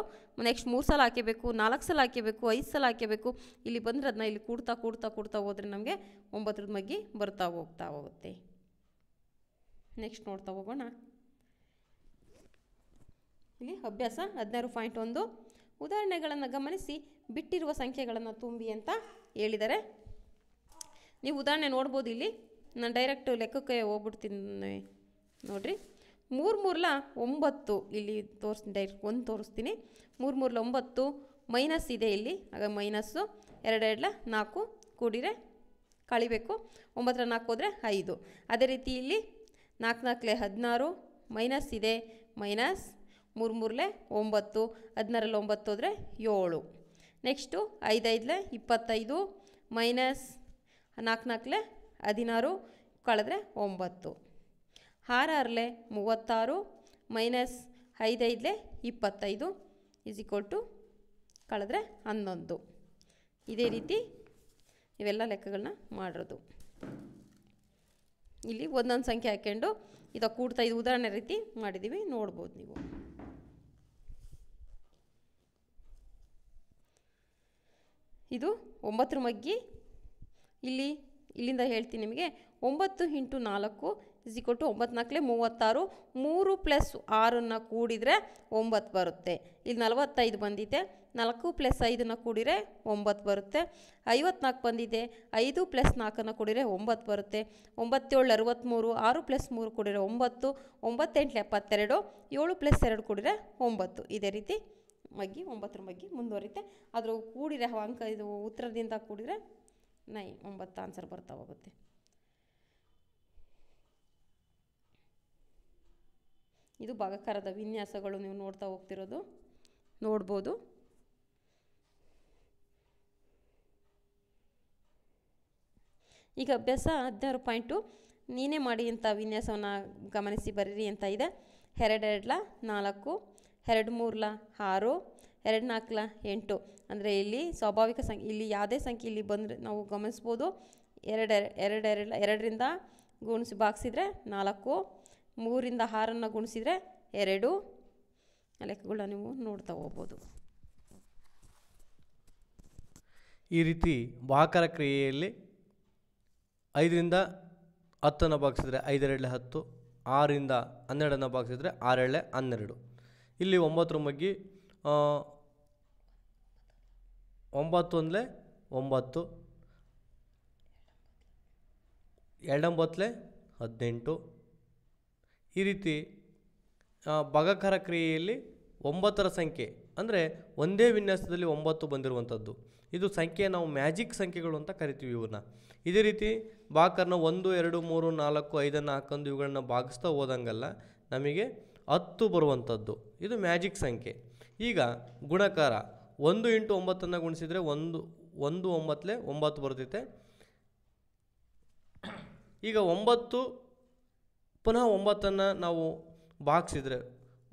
ನೆಕ್ಸ್ಟ್ 3 ಸಲ ಹಾಕಬೇಕು, 4 ಸಲ ಹಾಕಬೇಕು, 5 ಸಲ ಹಾಕಬೇಕು. ಇಲ್ಲಿ ಬಂದರೆ ಅದನ್ನ ಇಲ್ಲಿ ಕೂಡ್ತಾ ಹೋದರೆ ನಮಗೆ 9ರ ಮಗ್ಗಿ ಬರ್ತಾ ಹೋಗುತ್ತೆ. ನೆಕ್ಸ್ಟ್ ನೋಡ್ತಾ ಹೋಗೋಣ. ಇಲ್ಲಿ ಅಭ್ಯಾಸ 16.1 ಉದಾಹರಣೆಗಳನ್ನು ಗಮನಿಸಿ ಬಿಟ್ಟಿರುವ ಸಂಖ್ಯೆಗಳನ್ನು ತುಂಬಿ ಅಂತ ಹೇಳಿದ್ದಾರೆ. ನೀವು ಉದಾಹರಣೆ ನೋಡ್ಬೋದು. ಇಲ್ಲಿ ನಾನು ಡೈರೆಕ್ಟ್ ಲೆಕ್ಕಕ್ಕೆ ಹೋಗ್ಬಿಡ್ತೀನಿ ನೋಡಿರಿ. 3 3 9 ಇಲ್ಲಿ ಡೈರೆಕ್ಟ್ 1 ತೋರಿಸ್ತೀನಿ. 3 3 9 ಮೈನಸ್ ಇದೆ ಇಲ್ಲಿ, ಆಗ ಮೈನಸ್ಸು. 2 2 4 ಕೂಡಿರೆ ಕಳಿಬೇಕು. 9 4 ಹೋದರೆ 5. ಅದೇ ರೀತಿ ಇಲ್ಲಿ 4 4 16 ಮೈನಸ್ ಇದೆ, ಮೈನಸ್. 3 3 9 16 9 ಹೋದರೆ 7. ನೆಕ್ಸ್ಟು 5 5 25 ಮೈನಸ್ 4 4 16 ಕಳೆದ್ರೆ 9. 6 6 36 ಮೈನಸ್ 5 5 25 ಈಸ್ ಈಕ್ವಲ್ ಟು ಕಳೆದ್ರೆ 11. ಇದೇ ರೀತಿ ಇವೆಲ್ಲ ಲೆಕ್ಕಗಳನ್ನ ಮಾಡಿರೋದು. ಇಲ್ಲಿ ಒಂದೊಂದು ಸಂಖ್ಯೆ ಹಾಕ್ಕೊಂಡು ಇದು ಕೂಡ್ತಾ ಇದು ಉದಾಹರಣೆ ರೀತಿ ಮಾಡಿದ್ದೀವಿ, ನೋಡ್ಬೋದು ನೀವು. ಇದು 9ರ ಮಗ್ಗಿ. ಇಲ್ಲಿಂದ ಹೇಳ್ತೀನಿ ನಿಮಗೆ. 9 × 4 = 9 4 36. 3 + 6ನ್ನ ಕೂಡಿದರೆ 9 ಬರುತ್ತೆ. ಇಲ್ಲಿ 45 ಬಂದಿದೆ. 4 + 5ನ್ನ ಕೂಡಿದರೆ 9 ಬರುತ್ತೆ. 54 ಬಂದಿದೆ. 5 + 4ನ್ನ ಕೂಡಿದರೆ 9 ಬರುತ್ತೆ. 9 7 63. 6 + 3 ಕೂಡಿದರೆ 9. 9 8 72. 7 + 2 ಕೂಡಿದರೆ 9. ಇದೇ ರೀತಿ ಮಗ್ಗಿ 9ರ ಮಗ್ಗಿ ಮುಂದುವರಿತೆ. ಅದರ ಕೂಡಿರೆ ಅಂಕ ಇದು ಉತ್ತರದಿಂದ ಕೂಡಿದರೆ 9 ಆನ್ಸರ್ ಬರ್ತಾ ಹೋಗುತ್ತೆ. ಇದು ಭಾಗಾಕಾರದ ವಿನ್ಯಾಸಗಳು ನೀವು ನೋಡ್ತಾ ಹೋಗ್ತಿರೋದು ನೋಡ್ಬೋದು. ಈಗ ಅಭ್ಯಾಸ 16 ನೀನೇ ಮಾಡಿ ಅಂತ ವಿನ್ಯಾಸವನ್ನು ಗಮನಿಸಿ ಬರೀರಿ ಅಂತ ಇದೆ. 2 2 4, 2 3 6, 2 4 8. ಅಂದರೆ ಇಲ್ಲಿ ಸ್ವಾಭಾವಿಕ ಸಂಖ್ಯೆ, ಇಲ್ಲಿ ಯಾವುದೇ ಸಂಖ್ಯೆ ಇಲ್ಲಿ ಬಂದರೆ ನಾವು ಗಮನಿಸ್ಬೋದು. 2ರಿಂದ ಗುಣಿಸಿ ಭಾಗಿಸಿದ್ರೆ 4, 3ರಿಂದ 6ನ್ನು ಗುಣಿಸಿದರೆ 2. ಲೆಕ್ಕಗಳನ್ನ ನೀವು ನೋಡ್ತಾ ಹೋಗ್ಬೋದು. ಈ ರೀತಿ ಭಾಗಾಕಾರ ಕ್ರಿಯೆಯಲ್ಲಿ 5ರಿಂದ 10ನ್ನು ಭಾಗಿಸಿದ್ರೆ 5 2 10, 6ರಿಂದ 12 ಭಾಗಿಸಿದರೆ 6 ಎಳೆ 12. ಇಲ್ಲಿ 9 ಮಗ್ಗಿ 9 ಅಂದರೆ 9, 2 18. ಈ ರೀತಿ ಭಾಗಾಕಾರ ಕ್ರಿಯೆಯಲ್ಲಿ 9ರ ಸಂಖ್ಯೆ ಅಂದರೆ ಒಂದೇ ವಿನ್ಯಾಸದಲ್ಲಿ 9 ಬಂದಿರುವಂಥದ್ದು. ಇದು ಸಂಖ್ಯೆ ನಾವು ಮ್ಯಾಜಿಕ್ ಸಂಖ್ಯೆಗಳು ಅಂತ ಕರಿತೀವಿ ಇವನ್ನ. ಇದೇ ರೀತಿ ಭಾಗಾಕಾರನ 1 2 3 4 5 ಹಾಕೊಂಡು ಇವುಗಳನ್ನ ಭಾಗಿಸ್ತಾ ಹೋದಂಗಲ್ಲ ನಮಗೆ 10 ಬರುವಂಥದ್ದು. ಇದು ಮ್ಯಾಜಿಕ್ ಸಂಖ್ಯೆ. ಈಗ ಗುಣಕಾರ 1 × 9 ಗುಣಿಸಿದರೆ 1 9 9 ಬರ್ತೈತೆ. ಈಗ 9 ಪುನಃ 9 ನಾವು ಭಾಗಿಸಿದರೆ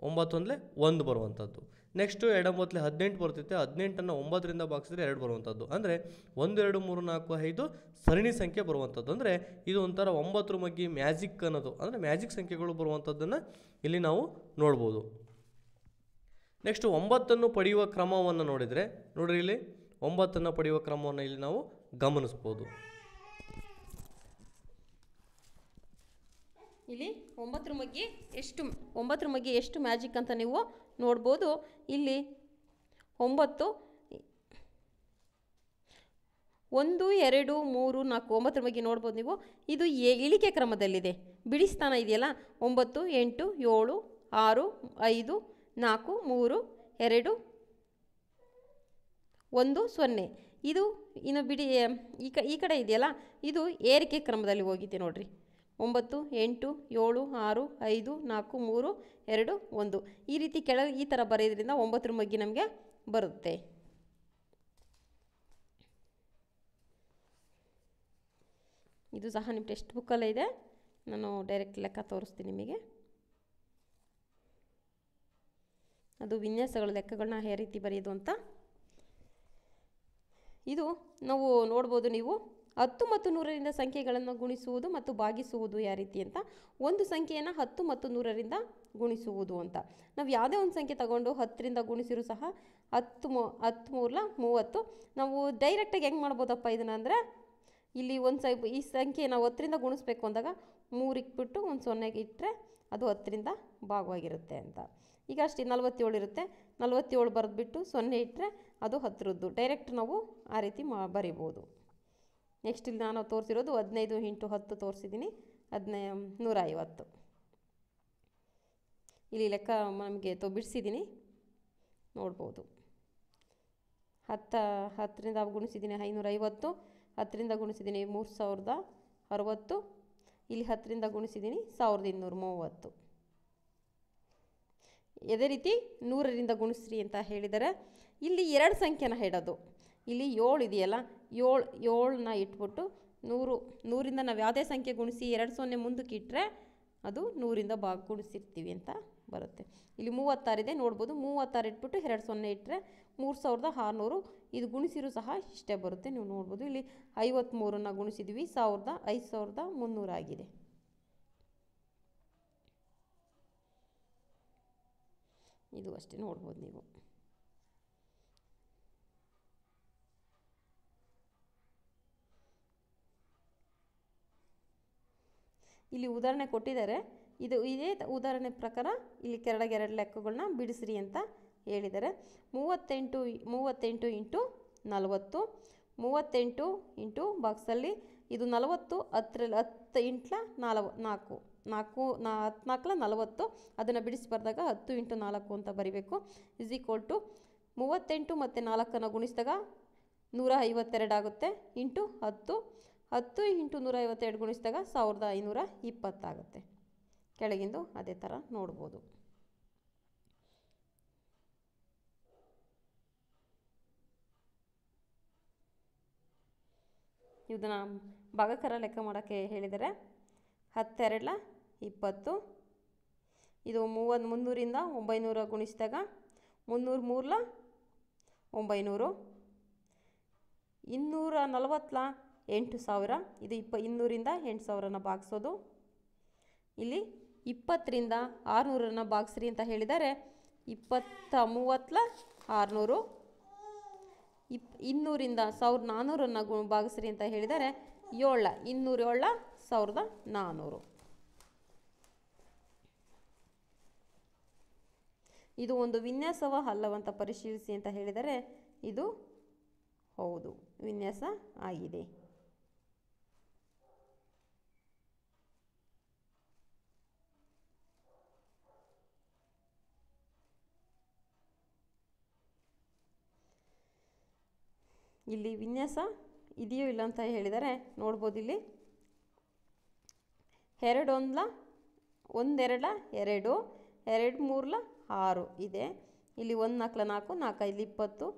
9 ಅಂದರೆ 1 ಬರುವಂಥದ್ದು. ನೆಕ್ಸ್ಟು 2 9 18 ಬರ್ತೈತೆ. 18 9ರಿಂದ ಭಾಗಿಸಿದ್ರೆ 2 ಬರುವಂಥದ್ದು. ಅಂದರೆ 1 2 3 4 5 ಸರಣಿ ಸಂಖ್ಯೆ ಬರುವಂಥದ್ದು. ಅಂದರೆ ಇದು ಒಂಥರ 9 ಮಗ್ಗಿ ಮ್ಯಾಜಿಕ್ ಅನ್ನೋದು, ಅಂದರೆ ಮ್ಯಾಜಿಕ್ ಸಂಖ್ಯೆಗಳು ಬರುವಂಥದ್ದನ್ನು ಇಲ್ಲಿ ನಾವು ನೋಡ್ಬೋದು. ನೆಕ್ಸ್ಟು 9 ಪಡೆಯುವ ಕ್ರಮವನ್ನು ನೋಡಿದರೆ ನೋಡ್ರಿ, ಇಲ್ಲಿ 9 ಪಡೆಯುವ ಕ್ರಮವನ್ನು ಇಲ್ಲಿ ನಾವು ಗಮನಿಸ್ಬೋದು. ಇಲ್ಲಿ 9 ಮಗ್ಗಿ ಎಷ್ಟು ಮ್ಯಾಜಿಕ್ ಅಂತ ನೀವು ನೋಡ್ಬೋದು. ಇಲ್ಲಿ 9 1 2 3 4 9 ಮಗ್ಗಿ ನೋಡ್ಬೋದು ನೀವು. ಇದು ಇಳಿಕೆ ಕ್ರಮದಲ್ಲಿದೆ. ಬಿಡಿಸ್ತಾನ ಇದೆಯಲ್ಲ 9 8 7 6 5 4 3 2 1 0. ಇದು ಇನ್ನು ಬಿಡಿ ಈ ಕಡೆ ಇದೆಯಲ್ಲ ಇದು ಏರಿಕೆ ಕ್ರಮದಲ್ಲಿ ಹೋಗಿದೆ ನೋಡ್ರಿ. 9 8 7 6 5 4 3 2 1 ಈ ರೀತಿ ಈ ಥರ ಬರೆಯೋದ್ರಿಂದ 9 ಮಗ್ಗಿ ನಮಗೆ ಬರುತ್ತೆ. ಇದು ಸಹ ನಿಮ್ಮ ಟೆಕ್ಸ್ಟ್ ಬುಕ್ಕಲ್ಲೇ ಇದೆ. ನಾನು ಡೈರೆಕ್ಟ್ ಲೆಕ್ಕ ತೋರಿಸ್ತೀನಿ ನಿಮಗೆ. ಅದು ವಿನ್ಯಾಸಗಳ ಲೆಕ್ಕಗಳನ್ನ ಯಾವ ರೀತಿ ಬರೆಯೋದು ಅಂತ. ಇದು ನಾವು ನೋಡ್ಬೋದು. ನೀವು 10 ಮತ್ತು 100ರಿಂದ ಸಂಖ್ಯೆಗಳನ್ನು ಗುಣಿಸುವುದು ಮತ್ತು ಭಾಗಿಸುವುದು ಯಾವ ರೀತಿ ಅಂತ. ಒಂದು ಸಂಖ್ಯೆಯನ್ನು 10 ಮತ್ತು 100ರಿಂದ ಗುಣಿಸುವುದು ಅಂತ. ನಾವು ಯಾವುದೇ ಒಂದು ಸಂಖ್ಯೆ ತಗೊಂಡು 10ರಿಂದ ಗುಣಿಸಿರೂ ಸಹ 10 3 30. ನಾವು ಡೈರೆಕ್ಟಾಗಿ ಹೆಂಗೆ ಮಾಡ್ಬೋದಪ್ಪ ಇದನ್ನು ಅಂದರೆ, ಇಲ್ಲಿ ಈ ಸಂಖ್ಯೆ ನಾವು 10ರಿಂದ ಗುಣಿಸ್ಬೇಕು ಅಂದಾಗ 3 ಇಟ್ಬಿಟ್ಟು ಒಂದು 0 ಇಟ್ಟರೆ ಅದು 10ರಿಂದ ಭಾಗವಾಗಿರುತ್ತೆ ಅಂತ. ಈಗ ಅಷ್ಟೇ 47 ಇರುತ್ತೆ. 47 ಬರೆದ್ಬಿಟ್ಟು 0 ಇಟ್ಟರೆ ಅದು 10ರದ್ದು. ಡೈರೆಕ್ಟ್ ನಾವು ಆ ರೀತಿ ಬರಿಬೋದು. ನೆಕ್ಸ್ಟ್ ಇಲ್ಲಿ ನಾನು ತೋರಿಸಿರೋದು 15 × 10 ತೋರಿಸಿದ್ದೀನಿ. 150. ಇಲ್ಲಿ ಲೆಕ್ಕ ನಮಗೆ ಬಿಡಿಸಿದ್ದೀನಿ ನೋಡ್ಬೋದು. 10ರಿಂದ ಗುಣಿಸಿದ್ದೀನಿ 550. 10ರಿಂದ ಗುಣಿಸಿದ್ದೀನಿ 3060. ಇಲ್ಲಿ 10ರಿಂದ ಗುಣಿಸಿದ್ದೀನಿ 1230. ಅದೇ ರೀತಿ 100ರಿಂದ ಗುಣಿಸ್ರಿ ಅಂತ ಹೇಳಿದರೆ ಇಲ್ಲಿ 2 ಸಂಖ್ಯೆನ ಹೇಳೋದು. ಇಲ್ಲಿ 7 ಇದೆಯಲ್ಲ, 7ನ ಇಟ್ಬಿಟ್ಟು 100ರಿಂದ ನಾವು ಯಾವುದೇ ಸಂಖ್ಯೆ ಗುಣಿಸಿ 2 0 ಮುಂದಕ್ಕೆ ಇಟ್ಟರೆ ಅದು 100ರಿಂದ ಗುಣಿಸಿರ್ತೀವಿ ಅಂತ ಬರುತ್ತೆ. ಇಲ್ಲಿ 36 ಇದೆ ನೋಡ್ಬೋದು. 36 ಇಟ್ಬಿಟ್ಟು 2 0 ಇಟ್ಟರೆ 3600. ಇದು ಗುಣಿಸಿರೂ ಸಹ ಇಷ್ಟೇ ಬರುತ್ತೆ, ನೀವು ನೋಡ್ಬೋದು. ಇಲ್ಲಿ 53ನ ಗುಣಿಸಿದ್ವಿ 5300 ಆಗಿದೆ. ಇದು ಅಷ್ಟೇ ನೋಡ್ಬೋದು ನೀವು. ಇಲ್ಲಿ ಉದಾಹರಣೆ ಕೊಟ್ಟಿದ್ದಾರೆ. ಇದೇ ಉದಾಹರಣೆ ಪ್ರಕಾರ ಇಲ್ಲಿ ಕೆಳಗೆ 2 ಲೆಕ್ಕಗಳನ್ನ ಬಿಡಿಸ್ರಿ ಅಂತ ಹೇಳಿದ್ದಾರೆ. 38 × 40. 38 ಇಂಟು ಬಾಕ್ಸಲ್ಲಿ ಇದು 40. 10 × 4 14 40. ಅದನ್ನು ಬಿಡಿಸಿ ಬರೆದಾಗ 10 × 4 ಅಂತ ಬರಿಬೇಕು. = 38 ಮತ್ತು 4ನ್ನು ಗುಣಿಸಿದಾಗ 152 ಆಗುತ್ತೆ. ಇಂಟು 10 × 152 ಗುಣಿಸಿದಾಗ 1520 ಆಗುತ್ತೆ. ಕೆಳಗಿಂದು ಅದೇ ಥರ ನೋಡ್ಬೋದು. ಇದನ್ನು ಭಾಗಾಕಾರ ಲೆಕ್ಕ ಮಾಡೋಕ್ಕೆ ಹೇಳಿದರೆ 10 2 20. ಇದು 300ರಿಂದ 900 ಗುಣಿಸಿದಾಗ 300 3 900. 240 8000. ಇದು 200ರಿಂದ 8000ನ ಭಾಗಿಸೋದು. ಇಲ್ಲಿ 20ರಿಂದ 600ನ ಭಾಗಿಸ್ರಿ ಅಂತ ಹೇಳಿದರೆ 20 30 600. 200ರಿಂದ 1400ನ ಭಾಗಿಸ್ರಿ ಅಂತ ಹೇಳಿದರೆ 7 207 1400. ಇದು ಒಂದು ವಿನ್ಯಾಸವ ಅಲ್ಲವಂತ ಪರಿಶೀಲಿಸಿ ಅಂತ ಹೇಳಿದರೆ ಇದು ಹೌದು ವಿನ್ಯಾಸ ಆಗಿದೆ. ಇಲ್ಲಿ ವಿನ್ಯಾಸ ಇದೆಯೋ ಇಲ್ಲ ಅಂತ ಹೇಳಿದರೆ ನೋಡ್ಬೋದು. ಇಲ್ಲಿ 2 1 1 2 2 2 3 6 ಇದೆ. ಇಲ್ಲಿ 1 4 4 4 5 20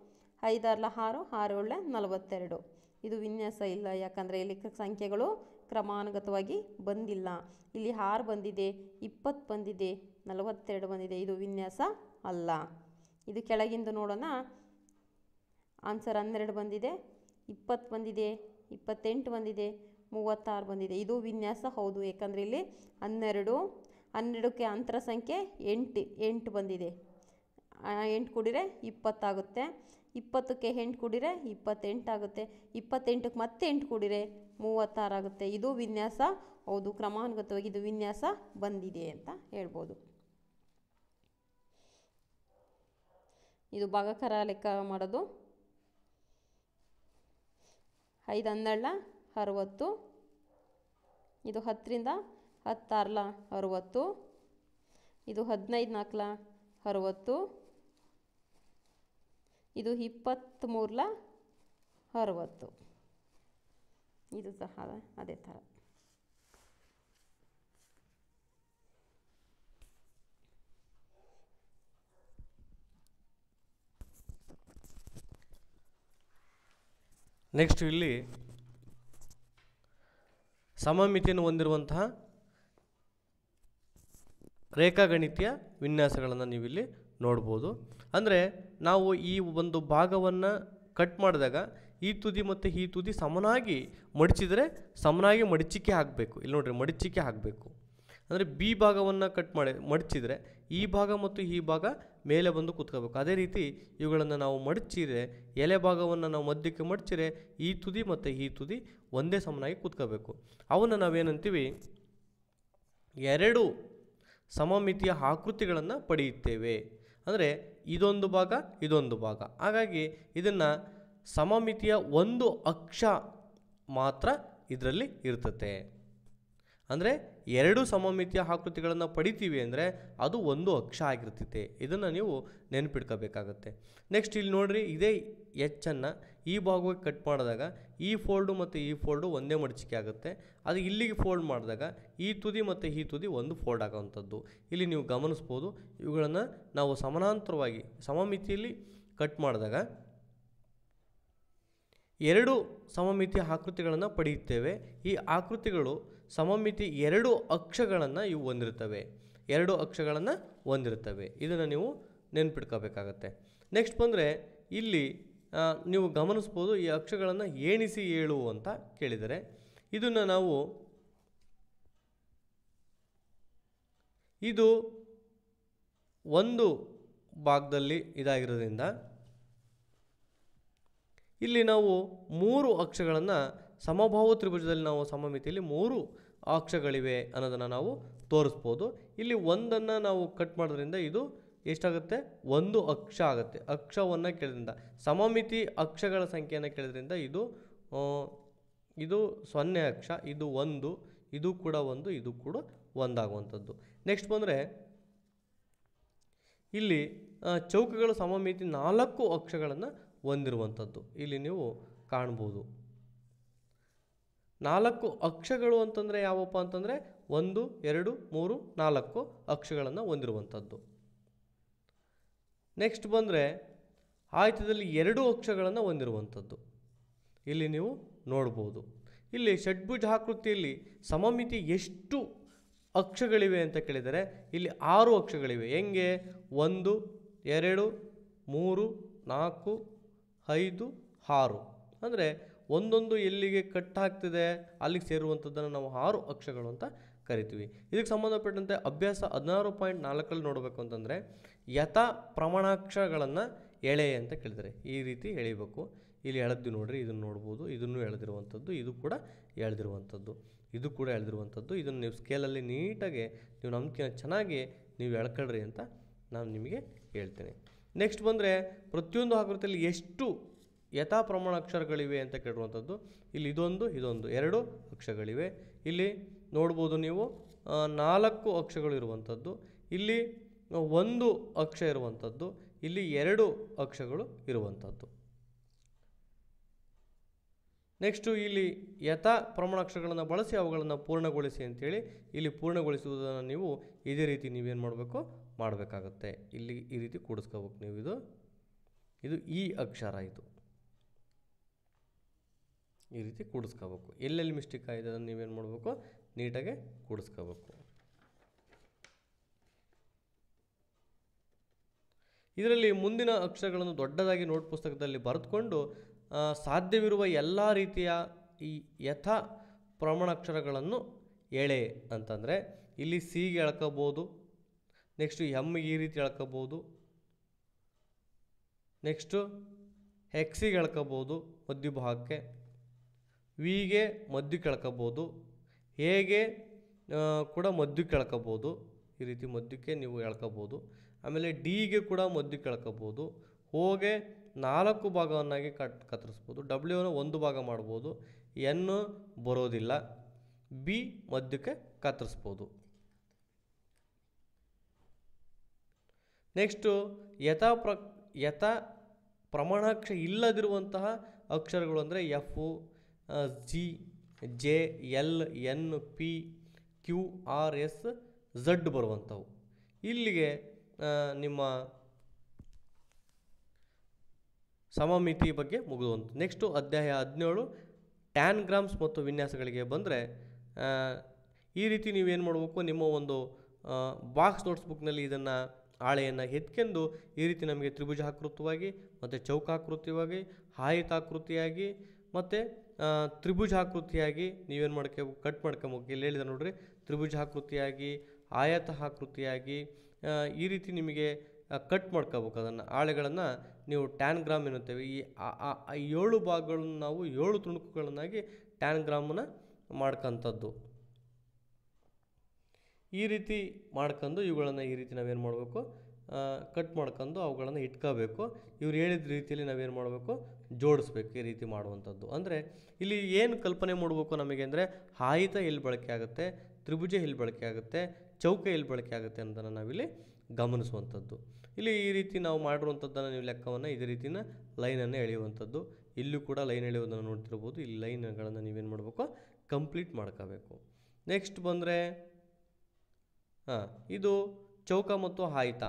5 6 6 6 7 42. ಇದು ವಿನ್ಯಾಸ ಇಲ್ಲ, ಯಾಕಂದರೆ ಇಲ್ಲಿ ಸಂಖ್ಯೆಗಳು ಕ್ರಮಾನುಗತವಾಗಿ ಬಂದಿಲ್ಲ. ಇಲ್ಲಿ 6 ಬಂದಿದೆ, 20 ಬಂದಿದೆ, 42 ಬಂದಿದೆ. ಇದು ವಿನ್ಯಾಸ ಅಲ್ಲ. ಇದು ಕೆಳಗಿಂದು ನೋಡೋಣ. ಆನ್ಸರ್ 12 ಬಂದಿದೆ, 20 ಬಂದಿದೆ, 28 ಬಂದಿದೆ, 36 ಬಂದಿದೆ. ಇದು ವಿನ್ಯಾಸ ಹೌದು, ಏಕೆಂದರೆ ಇಲ್ಲಿ 12ಕ್ಕೆ ಅಂತರ ಸಂಖ್ಯೆ 8 ಬಂದಿದೆ. 8 ಕೂಡಿರೆ 20 ಆಗುತ್ತೆ. 20ಕ್ಕೆ 8 ಕೂಡಿರೆ 28 ಆಗುತ್ತೆ. 28ಕ್ಕೆ ಮತ್ತೆ 8 ಕೂಡಿರೆ 36 ಆಗುತ್ತೆ. ಇದು ವಿನ್ಯಾಸ ಹೌದು, ಕ್ರಮಾನುಗತವಾಗಿ ಇದು ವಿನ್ಯಾಸ ಬಂದಿದೆ ಅಂತ ಹೇಳ್ಬೋದು. ಇದು ಭಾಗಾಕಾರ ಲೆಕ್ಕ ಮಾಡೋದು. 5 12 60. ಇದು 10ರಿಂದ 10 6 60. ಇದು 15 4 60. ಇದು 23 60. ಇದು ಸಹ ಅದೇ ಥರ. ನೆಕ್ಸ್ಟ್ ಇಲ್ಲಿ ಸಮಮಿತಿಯನ್ನು ಹೊಂದಿರುವಂತಹ ರೇಖಾಗಣಿತೀಯ ವಿನ್ಯಾಸಗಳನ್ನು ನೀವಿಲ್ಲಿ ನೋಡ್ಬೋದು. ಅಂದರೆ ನಾವು ಈ ಒಂದು ಭಾಗವನ್ನು ಕಟ್ ಮಾಡಿದಾಗ ಈ ತುದಿ ಮತ್ತು ಈ ತುದಿ ಸಮನಾಗಿ ಮಡಚಿದರೆ ಸಮನಾಗಿ ಮಡಚಿಕೆ ಆಗಬೇಕು. ಇಲ್ಲಿ ನೋಡ್ರಿ, ಮಡಚಿಕೆ ಆಗಬೇಕು. ಅಂದರೆ ಬಿ ಭಾಗವನ್ನು ಮಡಚಿದರೆ ಈ ಭಾಗ ಮತ್ತು ಈ ಭಾಗ ಮೇಲೆ ಬಂದು ಕೂತ್ಕೋಬೇಕು. ಅದೇ ರೀತಿ ಇವುಗಳನ್ನು ನಾವು ಮಡಚಿದರೆ ಎಲೆ ಭಾಗವನ್ನು ನಾವು ಮಧ್ಯಕ್ಕೆ ಮಡಚಿದರೆ ಈ ತುದಿ ಮತ್ತು ಈ ತುದಿ ಒಂದೇ ಸಮನಾಗಿ ಕೂತ್ಕೋಬೇಕು. ಅವನ್ನು ನಾವೇನಂತೀವಿ, 2 ಸಮಮಿತಿಯ ಆಕೃತಿಗಳನ್ನು ಪಡೆಯುತ್ತೇವೆ. ಅಂದರೆ ಇದೊಂದು ಭಾಗ ಇದೊಂದು ಭಾಗ. ಹಾಗಾಗಿ ಇದನ್ನು ಸಮಮಿತಿಯ ಒಂದು ಅಕ್ಷ ಮಾತ್ರ ಇದರಲ್ಲಿ ಇರ್ತದೆ. ಅಂದರೆ 2 ಸಮಮಿತಿಯ ಆಕೃತಿಗಳನ್ನು ಪಡಿತೀವಿ ಅಂದರೆ ಅದು ಒಂದು ಅಕ್ಷ ಆಗಿರ್ತೈತೆ. ಇದನ್ನು ನೀವು ನೆನಪಿಟ್ಕೋಬೇಕಾಗತ್ತೆ. ನೆಕ್ಸ್ಟ್ ಇಲ್ಲಿ ನೋಡ್ರಿ, ಇದೇ ಎಚ್ಚನ್ನು ಈ ಭಾಗವಾಗಿ ಕಟ್ ಮಾಡಿದಾಗ ಈ ಫೋಲ್ಡು ಮತ್ತು ಈ ಫೋಲ್ಡು ಒಂದೇ ಮಡಚಿಕೆ ಆಗುತ್ತೆ. ಅದು ಇಲ್ಲಿಗೆ ಫೋಲ್ಡ್ ಮಾಡಿದಾಗ ಈ ತುದಿ ಮತ್ತು ಈ ತುದಿ ಒಂದು ಫೋಲ್ಡ್ ಆಗೋವಂಥದ್ದು ಇಲ್ಲಿ ನೀವು ಗಮನಿಸ್ಬೋದು. ಇವುಗಳನ್ನು ನಾವು ಸಮಾನಾಂತರವಾಗಿ ಸಮಮಿತಿಯಲ್ಲಿ ಕಟ್ ಮಾಡಿದಾಗ 2 ಸಮಮಿತಿಯ ಆಕೃತಿಗಳನ್ನು ಪಡೆಯುತ್ತೇವೆ. ಈ ಆಕೃತಿಗಳು ಸಮಮಿತಿ 2 ಅಕ್ಷಗಳನ್ನು ಇವು ಹೊಂದಿರ್ತವೆ. 2 ಅಕ್ಷಗಳನ್ನು ಹೊಂದಿರ್ತವೆ. ಇದನ್ನು ನೀವು ನೆನ್ಪಿಟ್ಕೋಬೇಕಾಗತ್ತೆ. ನೆಕ್ಸ್ಟ್ ಬಂದರೆ ಇಲ್ಲಿ ನೀವು ಗಮನಿಸ್ಬೋದು, ಈ ಅಕ್ಷಗಳನ್ನು ಎಣಿಸಿ ಹೇಳು ಅಂತ ಕೇಳಿದರೆ ಇದನ್ನು ನಾವು ಇದು ಒಂದು ಭಾಗದಲ್ಲಿ ಇದಾಗಿರೋದ್ರಿಂದ ಇಲ್ಲಿ ನಾವು 3 ಅಕ್ಷಗಳನ್ನು ಸಮಬಾಹು ತ್ರಿಭುಜದಲ್ಲಿ ನಾವು ಸಮಮಿತಿಯಲ್ಲಿ 3 ಅಕ್ಷಗಳಿವೆ ಅನ್ನೋದನ್ನು ನಾವು ತೋರಿಸ್ಬೋದು. ಇಲ್ಲಿ ಒಂದನ್ನು ನಾವು ಕಟ್ ಮಾಡೋದ್ರಿಂದ ಇದು ಎಷ್ಟಾಗುತ್ತೆ, 1 ಅಕ್ಷ ಆಗುತ್ತೆ. ಅಕ್ಷವನ್ನು ಕೇಳಿದ್ರಿಂದ ಸಮಮಿತಿ ಅಕ್ಷಗಳ ಸಂಖ್ಯೆಯನ್ನು ಕೇಳಿದ್ರಿಂದ ಇದು 0 ಅಕ್ಷ, ಇದು 1, ಇದು ಕೂಡ 1, ಇದು ಕೂಡ 1 ಆಗುವಂಥದ್ದು. ನೆಕ್ಸ್ಟ್ ಬಂದರೆ ಇಲ್ಲಿ ಚೌಕಗಳು ಸಮಮಿತಿ 4 ಅಕ್ಷಗಳನ್ನು ಹೊಂದಿರುವಂಥದ್ದು ಇಲ್ಲಿ ನೀವು ಕಾಣ್ಬೋದು. 4 ಅಕ್ಷಗಳು ಅಂತಂದರೆ ಯಾವಪ್ಪ ಅಂತಂದರೆ 1 2 3 4 ಅಕ್ಷಗಳನ್ನು ಹೊಂದಿರುವಂಥದ್ದು. ನೆಕ್ಸ್ಟ್ ಬಂದರೆ ಆಯತದಲ್ಲಿ 2 ಅಕ್ಷಗಳನ್ನು ಹೊಂದಿರುವಂಥದ್ದು ಇಲ್ಲಿ ನೀವು ನೋಡ್ಬೋದು. ಇಲ್ಲಿ ಷಡ್ಭುಜ ಆಕೃತಿಯಲ್ಲಿ ಸಮಮಿತಿ ಎಷ್ಟು ಅಕ್ಷಗಳಿವೆ ಅಂತ ಕೇಳಿದರೆ ಇಲ್ಲಿ 6 ಅಕ್ಷಗಳಿವೆ. ಹೆಂಗೆ 1 2 3 4 5 6 ಅಂದರೆ ಒಂದೊಂದು ಎಲ್ಲಿಗೆ ಕಟ್ ಆಗ್ತಿದೆ ಅಲ್ಲಿಗೆ ಸೇರುವಂಥದ್ದನ್ನು ನಾವು 6 ಅಕ್ಷಗಳು ಅಂತ ಕರಿತೀವಿ. ಇದಕ್ಕೆ ಸಂಬಂಧಪಟ್ಟಂತೆ ಅಭ್ಯಾಸ 16.4 ನೋಡಬೇಕು ಅಂತಂದರೆ ಯಥಾ ಪ್ರಮಾಣಾಕ್ಷರಗಳನ್ನು ಎಳೆ ಅಂತ ಕೇಳಿದರೆ ಈ ರೀತಿ ಎಳಿಬೇಕು. ಇಲ್ಲಿ ಎಳೆದು ನೋಡ್ರಿ, ಇದನ್ನು ನೋಡ್ಬೋದು, ಇದನ್ನು ಎಳೆದಿರುವಂಥದ್ದು, ಇದು ಕೂಡ ಎಳೆದಿರುವಂಥದ್ದು, ಇದು ಕೂಡ ಎಳೆದಿರುವಂಥದ್ದು. ಇದನ್ನು ನೀವು ಸ್ಕೇಲಲ್ಲಿ ನೀಟಾಗಿ ನೀವು ನಮ್ಗೆ ಚೆನ್ನಾಗಿ ನೀವು ಎಳ್ಕೊಳ್ರಿ ಅಂತ ನಾನು ನಿಮಗೆ ಹೇಳ್ತೇನೆ. ನೆಕ್ಸ್ಟ್ ಬಂದರೆ ಪ್ರತಿಯೊಂದು ಆಕೃತಿಯಲ್ಲಿ ಎಷ್ಟು ಯಥಾ ಪ್ರಮಾಣ ಅಕ್ಷರಗಳಿವೆ ಅಂತ ಕೇಳುವಂಥದ್ದು. ಇಲ್ಲಿ ಇದೊಂದು 2 ಅಕ್ಷರಗಳಿವೆ. ಇಲ್ಲಿ ನೋಡ್ಬೋದು ನೀವು 4 ಅಕ್ಷರಗಳು ಇರುವಂಥದ್ದು. ಇಲ್ಲಿ 1 ಅಕ್ಷರ ಇರುವಂಥದ್ದು. ಇಲ್ಲಿ 2 ಅಕ್ಷರಗಳು ಇರುವಂಥದ್ದು. ನೆಕ್ಸ್ಟು ಇಲ್ಲಿ ಯಥಾ ಪ್ರಮಾಣ ಅಕ್ಷರಗಳನ್ನು ಬಳಸಿ ಅವುಗಳನ್ನು ಪೂರ್ಣಗೊಳಿಸಿ ಅಂತೇಳಿ ಇಲ್ಲಿ ಪೂರ್ಣಗೊಳಿಸುವುದನ್ನು ನೀವು ಇದೇ ರೀತಿ ನೀವೇನು ಮಾಡಬೇಕಾಗತ್ತೆ. ಇಲ್ಲಿ ಈ ರೀತಿ ಕೂಡಿಸ್ಕೋಬೇಕು ನೀವು. ಇದು ಈ ಅಕ್ಷರ, ಇದು ಈ ರೀತಿ ಕೂಡಿಸ್ಕೋಬೇಕು. ಎಲ್ಲೆಲ್ಲಿ ಮಿಸ್ಟೇಕ್ ಆಗಿದೆ ಅದನ್ನು ನೀವೇನು ಮಾಡಬೇಕು, ನೀಟಾಗಿ ಕೂಡಿಸ್ಕೋಬೇಕು. ಇದರಲ್ಲಿ ಮುಂದಿನ ಅಕ್ಷರಗಳನ್ನು ದೊಡ್ಡದಾಗಿ ನೋಟ್ ಪುಸ್ತಕದಲ್ಲಿ ಬರೆದುಕೊಂಡು ಸಾಧ್ಯವಿರುವ ಎಲ್ಲ ರೀತಿಯ ಈ ಯಥಾ ಪ್ರಮಾಣ ಅಕ್ಷರಗಳನ್ನು ಎಳೆ ಅಂತಂದರೆ ಇಲ್ಲಿ ಸಿಗೆ ಎಳ್ಕೋಬೋದು. ನೆಕ್ಸ್ಟು ಎಮ್ಗೆ ಈ ರೀತಿ ಎಳ್ಕೋಬೋದು. ನೆಕ್ಸ್ಟು ಎಕ್ಸಿಗೆ ಎಳ್ಕೋಬೋದು ಮಧ್ಯಭಾಗಕ್ಕೆ. ವಿಗೆ ಮಧ್ಯಕ್ಕೆ ಎಳ್ಕೋಬೋದು. ಎಗೆ ಕೂಡ ಮಧ್ಯಕ್ಕೆ ಎಳ್ಕೋಬೋದು. ಈ ರೀತಿ ಮಧ್ಯಕ್ಕೆ ನೀವು ಎಳ್ಕೋಬೋದು. ಆಮೇಲೆ ಡಿಗೆ ಕೂಡ ಮಧ್ಯಕ್ಕೆ ಎಳ್ಕೋಬೋದು. ಓಗೆ 4 ಭಾಗವನ್ನಾಗಿ ಕತ್ತರಿಸ್ಬೋದು. ಡಬ್ಲ್ಯೂನ 1 ಭಾಗ ಮಾಡ್ಬೋದು. ಎನ್ ಬರೋದಿಲ್ಲ. ಬಿ ಮಧ್ಯಕ್ಕೆ ಕತ್ತರಿಸ್ಬೋದು. ನೆಕ್ಸ್ಟು ಯಥಾ ಪ್ರಮಾಣಾಕ್ಷರ ಇಲ್ಲದಿರುವಂತಹ ಅಕ್ಷರಗಳು ಅಂದರೆ F, G, J, L, N, P, Q, R, S, Z ಬರುವಂಥವು. ಇಲ್ಲಿಗೆ ನಿಮ್ಮ ಸಮಮಿತಿ ಬಗ್ಗೆ ಮುಗಿದುವಂಥ. ನೆಕ್ಸ್ಟು ಅಧ್ಯಾಯ 17 ಟ್ಯಾನ್ಗ್ರಾಮ್ಸ್ ಮತ್ತು ವಿನ್ಯಾಸಗಳಿಗೆ ಬಂದರೆ ಈ ರೀತಿ ನೀವೇನು ಮಾಡಬೇಕು, ನಿಮ್ಮ ಒಂದು ಬಾಕ್ಸ್ ನೋಟ್ಸ್ ಬುಕ್ನಲ್ಲಿ ಇದನ್ನು ಹಾಳೆಯನ್ನು ಎತ್ಕೊಂಡು ಈ ರೀತಿ ನಮಗೆ ತ್ರಿಭುಜಾಕೃತವಾಗಿ ಮತ್ತು ಚೌಕಾಕೃತಿಯಾಗಿ, ಆಯತಾಕೃತಿಯಾಗಿ ಮತ್ತು ತ್ರಿಭುಜಾಕೃತಿಯಾಗಿ ನೀವೇನು ಕಟ್ ಮಾಡ್ಕೊಬೇಕು. ಇಲ್ಲಿ ಹೇಳಿದ ನೋಡ್ರಿ, ತ್ರಿಭುಜಾಕೃತಿಯಾಗಿ, ಆಯತಾಕೃತಿಯಾಗಿ ಈ ರೀತಿ ನಿಮಗೆ ಕಟ್ ಮಾಡ್ಕೋಬೇಕು. ಅದನ್ನು ಹಾಳೆಗಳನ್ನು ನೀವು ಟ್ಯಾನ್ಗ್ರಾಮ್ ಎನ್ನುತ್ತೇವೆ. ಈ 7 ಭಾಗಗಳನ್ನು ನಾವು 7 ತುಣುಕುಗಳನ್ನಾಗಿ ಟ್ಯಾನ್ಗ್ರಾಮನ್ನು ಮಾಡ್ಕೋಂಥದ್ದು. ಈ ರೀತಿ ಮಾಡ್ಕೊಂಡು ಇವುಗಳನ್ನು ಈ ರೀತಿ ನಾವೇನು ಮಾಡಬೇಕು, ಕಟ್ ಮಾಡ್ಕೊಂಡು ಅವುಗಳನ್ನು ಇಟ್ಕೋಬೇಕು. ಇವ್ರು ಹೇಳಿದ ರೀತಿಯಲ್ಲಿ ನಾವೇನು ಮಾಡಬೇಕು, ಜೋಡಿಸ್ಬೇಕು. ಈ ರೀತಿ ಮಾಡುವಂಥದ್ದು ಅಂದರೆ ಇಲ್ಲಿ ಏನು ಕಲ್ಪನೆ ಮಾಡಬೇಕು ನಮಗೆ ಅಂದರೆ ಆಯತ ಎಲ್ಲಿ ಬಳಕೆ ಆಗುತ್ತೆ, ತ್ರಿಭುಜ ಎಲ್ಲಿ ಬಳಕೆ ಆಗುತ್ತೆ, ಚೌಕ ಎಲ್ಲಿ ಬಳಕೆ ಆಗುತ್ತೆ ಅಂತಲೇ ನಾವಿಲ್ಲಿ ಗಮನಿಸುವಂಥದ್ದು. ಇಲ್ಲಿ ಈ ರೀತಿ ನಾವು ಮಾಡಿರುವಂಥದ್ದನ್ನು ನೀವು ಲೆಕ್ಕವನ್ನು ಇದೇ ರೀತಿನ ಲೈನನ್ನು ಎಳೆಯುವಂಥದ್ದು. ಇಲ್ಲೂ ಕೂಡ ಲೈನ್ ಎಳೆಯೋದನ್ನು ನೋಡ್ತಿರ್ಬೋದು. ಇಲ್ಲಿ ಲೈನ್ಗಳನ್ನು ನೀವೇನು ಮಾಡಬೇಕು, ಕಂಪ್ಲೀಟ್ ಮಾಡ್ಕೋಬೇಕು. ನೆಕ್ಸ್ಟ್ ಬಂದರೆ ಇದು ಚೌಕ ಮತ್ತು ಆಯತ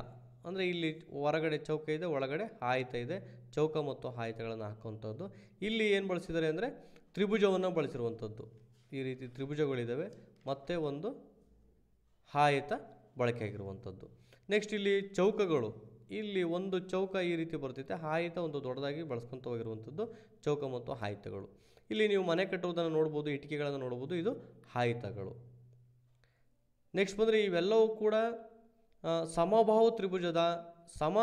ಅಂದರೆ ಇಲ್ಲಿ ಹೊರಗಡೆ ಚೌಕ ಇದೆ, ಒಳಗಡೆ ಆಯತ ಇದೆ. ಚೌಕ ಮತ್ತು ಆಯತಗಳನ್ನು ಹಾಕುವಂಥದ್ದು. ಇಲ್ಲಿ ಏನು ಬಳಸಿದ್ದಾರೆ ಅಂದರೆ ತ್ರಿಭುಜವನ್ನು ಬಳಸಿರುವಂಥದ್ದು. ಈ ರೀತಿ ತ್ರಿಭುಜಗಳಿದ್ದಾವೆ ಮತ್ತು ಒಂದು ಆಯತ ಬಳಕೆ ಆಗಿರುವಂಥದ್ದು. ನೆಕ್ಸ್ಟ್ ಇಲ್ಲಿ ಚೌಕಗಳು, ಇಲ್ಲಿ ಒಂದು ಚೌಕ ಈ ರೀತಿ ಬರ್ತೈತೆ, ಆಯತ ಒಂದು ದೊಡ್ಡದಾಗಿ ಬಳಸ್ಕೊತ ಹೋಗಿರುವಂಥದ್ದು ಚೌಕ ಮತ್ತು ಆಯತಗಳು. ಇಲ್ಲಿ ನೀವು ಮನೆ ಕಟ್ಟುವುದನ್ನು ನೋಡ್ಬೋದು, ಇಟ್ಟಿಗೆಗಳನ್ನು ನೋಡ್ಬೋದು, ಇದು ಆಯತಗಳು. ನೆಕ್ಸ್ಟ್ ಬಂದರೆ ಇವೆಲ್ಲವೂ ಕೂಡ ಸಮಬಾಹು ತ್ರಿಭುಜದ ಸಮ